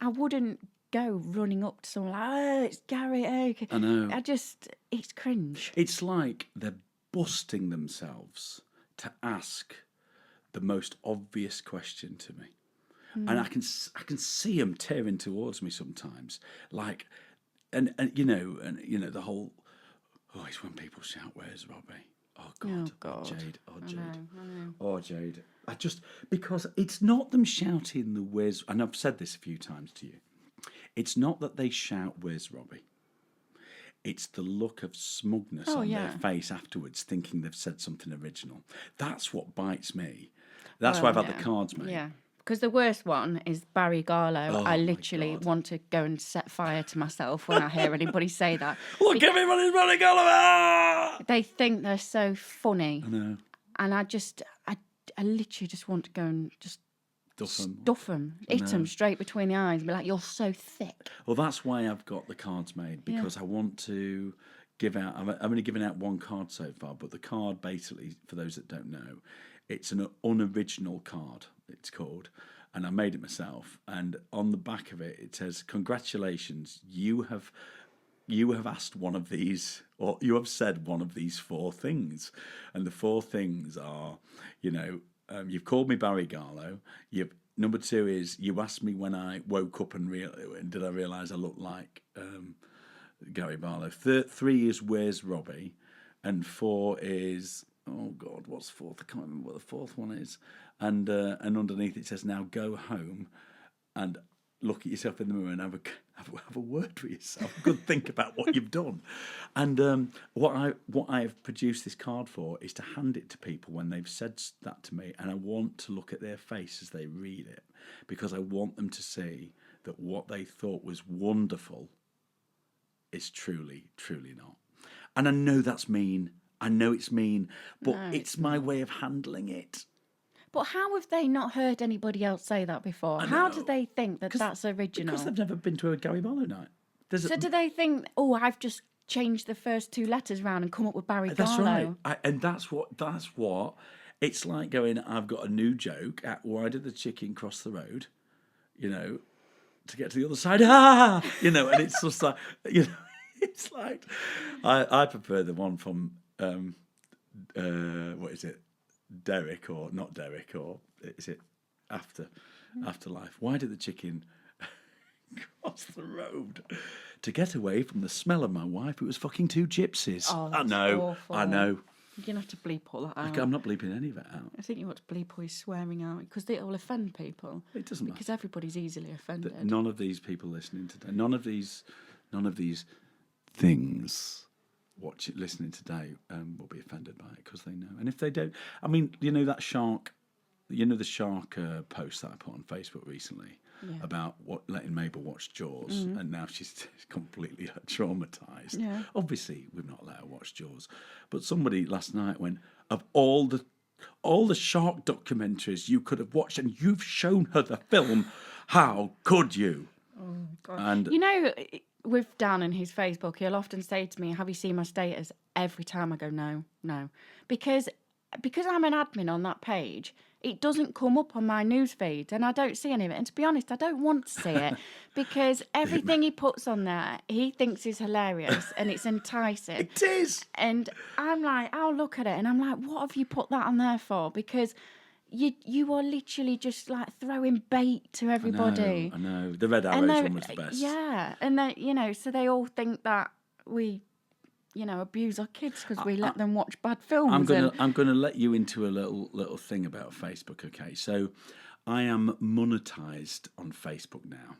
I wouldn't go running up to someone like, oh, it's Gary. I know. It's cringe. It's like they're busting themselves to ask the most obvious question to me. And I can see them tearing towards me sometimes. Like, and the whole... Oh, it's when people shout, "Where's Robbie?" Oh God, Jade, Jade, I know. oh Jade. Because it's not them shouting the "Where's," and I've said this a few times to you. It's not that they shout "Where's Robbie?" It's the look of smugness on their face afterwards, thinking they've said something original. That's what bites me. That's why I've had the cards made. Yeah. Because the worst one is Barry Garlow. Oh, I literally want to go and set fire to myself when I hear anybody say that. Look at me running Barry Garlow! They think they're so funny. I know. And I literally just want to go and just stuff them, hit them straight between the eyes and be like, you're so thick. Well, that's why I've got the cards made, because I want to give out... I've only given out one card so far, but the card basically, for those that don't know, it's an unoriginal card, it's called, and I made it myself. And on the back of it, it says, "Congratulations, you have asked one of these, or you have said one of these 4 things." And the 4 things are, you've called me Barry Garlow. Number 2 is, you asked me when I woke up and did I realise I looked like Gary Barlow. 3 is, "Where's Robbie?" And 4 is... oh God, what's 4th? I can't remember what the 4th one is. And underneath it says, "Now go home and look at yourself in the mirror and have a word with yourself. Good think about what you've done." And what I have produced this card for is to hand it to people when they've said that to me, and I want to look at their face as they read it, because I want them to see that what they thought was wonderful is truly, truly not. And I know that's mean. I know it's mean, but it's my way of handling it. But how have they not heard anybody else say that before? How do they think that that's original? Because they've never been to a Gary Barlow night. So do they think, oh, I've just changed the first 2 letters round and come up with Barry Garlow? That's right. And that's what... It's like going, I've got a new joke at why did the chicken cross the road, to get to the other side. And it's just like, it's like... I prefer the one from... what is it? Derek, or not Derek, or is it Afterlife? Why did the chicken cross the road? To get away from the smell of my wife, it was fucking 2 gypsies. Oh, I know. You're going to have to bleep all that out. I'm not bleeping any of it out. I think you want to bleep all your swearing out, because it will offend people. It doesn't matter. Because everybody's easily offended. None of these people listening today, none of these things listening today will be offended by it because they know. And if they don't, I mean, that shark, the shark post that I put on Facebook recently about letting Mabel watch Jaws, and now she's completely traumatized. Yeah. Obviously, we've not let her watch Jaws, but somebody last night went, of all the shark documentaries you could have watched, and you've shown her the film. How could you? Oh, God. And with Dan and his Facebook, he'll often say to me, "Have you seen my status?" Every time I go, no. Because I'm an admin on that page, it doesn't come up on my news feed, and I don't see any of it. And to be honest, I don't want to see it because everything he puts on there, he thinks is hilarious and it's enticing. It is. And I'm like, I'll look at it and I'm like, what have you put that on there for? Because you are literally just like throwing bait to everybody. I know. The Red Arrows one was the best. Yeah, and they, so they all think that we, abuse our kids because we let them watch bad films. I'm gonna let you into a little thing about Facebook. Okay, so I am monetized on Facebook now.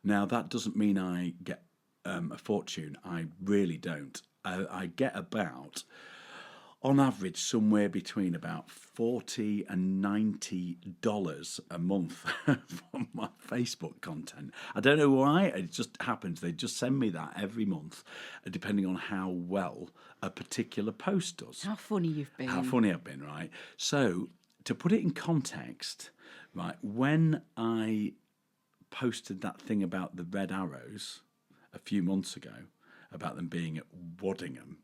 Now that doesn't mean I get a fortune. I really don't. I get about, on average, somewhere between about $40 and $90 a month from my Facebook content. I don't know why. It just happens. They just send me that every month, depending on how well a particular post does. How funny you've been. How funny I've been, right? So, to put it in context, right, when I posted that thing about the Red Arrows a few months ago, about them being at Waddingham,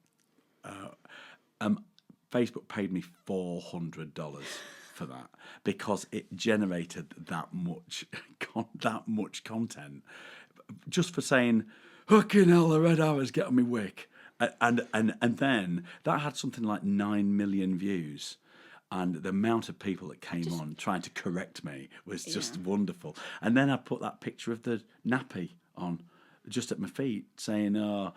Facebook paid me $400 for that because it generated that much content just for saying, "Fucking hell, the Red Arrows get on me wick," and then that had something like 9 million views. And the amount of people that came on trying to correct me was just wonderful. And then I put that picture of the nappy on just at my feet, saying, our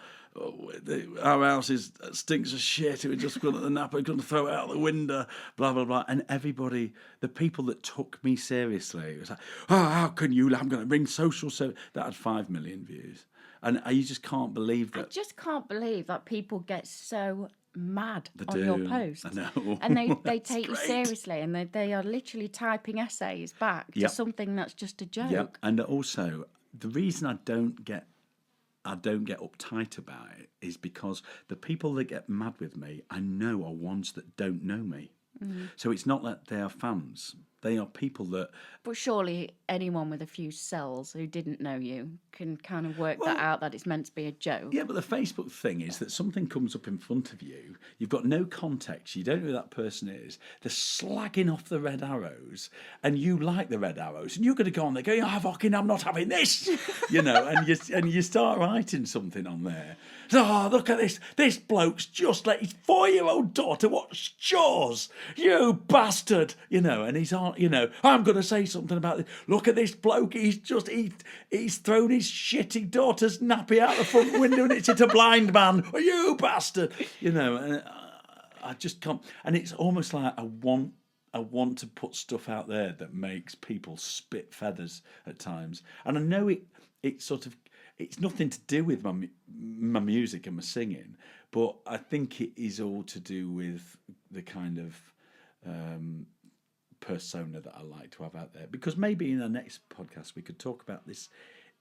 house stinks of shit. It was just going at the napper, going to throw it out the window, blah, blah, blah. And everybody, the people that took me seriously, it was like, how can you? I'm going to ring social service. That had 5 million views. And you just can't believe that. I just can't believe that people get so mad on your posts. I know. And they take you seriously, and they are literally typing essays back to something that's just a joke. Yeah, and also the reason I don't get uptight about it is because the people that get mad with me, I know are ones that don't know me. So it's not that they are fans. They are people that... But surely anyone with a few cells who didn't know you can kind of work that out, that it's meant to be a joke. Yeah, but the Facebook thing is that something comes up in front of you, you've got no context, you don't know who that person is, they're slagging off the Red Arrows, and you like the Red Arrows, and you're going to go on there going, I'm not having this, and you start writing something on there. Oh, look at this. This bloke's just let his 4-year-old daughter watch Jaws. You bastard. And he's on, I'm going to say something about this. Look at this bloke. He's thrown his shitty daughter's nappy out the front window and it's hit a blind man. Oh, you bastard. And I just can't. And it's almost like I want to put stuff out there that makes people spit feathers at times. And I know it's nothing to do with my music and my singing, but I think it is all to do with the kind of persona that I like to have out there. Because maybe in our next podcast we could talk about this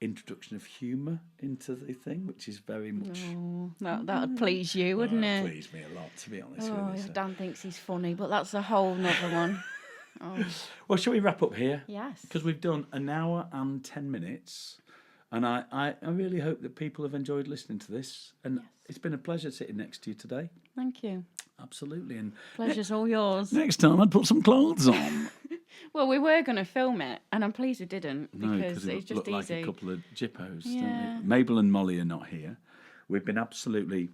introduction of humour into the thing, which is very much... Oh, that would please you, wouldn't it? It would please me a lot, to be honest with you. So. Dan thinks he's funny, but that's a whole nother one. Oh. Well, shall we wrap up here? Yes. Because we've done an hour and 10 minutes. And I really hope that people have enjoyed listening to this. And It's been a pleasure sitting next to you today. Thank you. Absolutely. And pleasure's all yours. Next time I'd put some clothes on. Well, we were going to film it, and I'm pleased we didn't, because it's just looked easy. like a couple of jippos, Yeah. don't it? Mabel and Molly are not here. We've been absolutely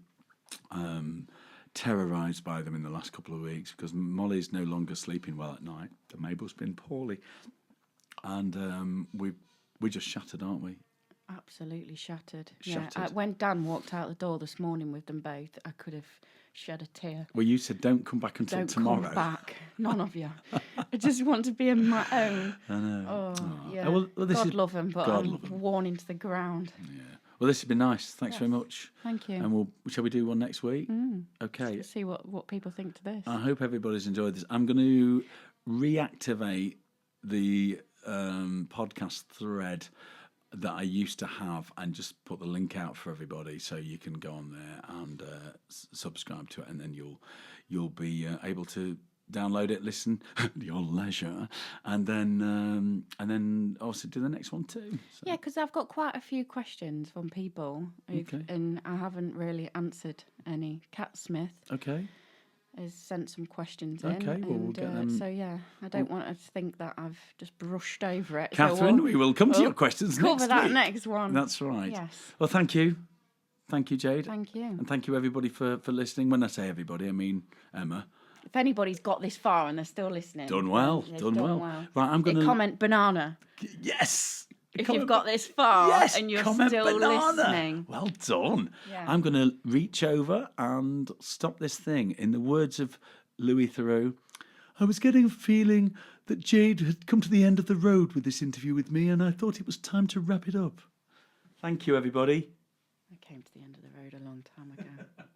terrorised by them in the last couple of weeks because Molly's no longer sleeping well at night. And Mabel's been poorly. And we're just shattered, aren't we? Absolutely shattered. Shattered. Yeah. When Dan walked out the door this morning with them both, I could have shed a tear. Well, you said don't come back until tomorrow. Don't come back. None of you. I just want to be on my own. I know. Oh, yeah. Well, God love him, but I'm worn into the ground. Yeah. Well, this has been nice. Thanks very Yes. much. Thank you. And shall we do one next week? Okay. Let's see what people think to this. I hope everybody's enjoyed this. I'm going to reactivate the podcast thread that I used to have and just put the link out for everybody, so you can go on there and subscribe to it, and then you'll be able to download it, listen at your leisure, and then also do the next one too. So. Yeah, because I've got quite a few questions from people, and I haven't really answered any. Cat Smith has sent some questions in. Okay, well, we'll get them. So yeah, I don't want to think that I've just brushed over it. Catherine, we will come to your questions next week. Cover that next one. That's right. Yes. Well, thank you. Thank you, Jade. Thank you. And thank you, everybody, for listening. When I say everybody, I mean Emma. If anybody's got this far and they're still listening, Done well. they've Done well. Right, I'm going to comment banana. Yes. If you've got this far and you're still listening. Well done. Yeah. I'm going to reach over and stop this thing. In the words of Louis Theroux, I was getting a feeling that Jade had come to the end of the road with this interview with me, and I thought it was time to wrap it up. Thank you, everybody. I came to the end of the road a long time ago.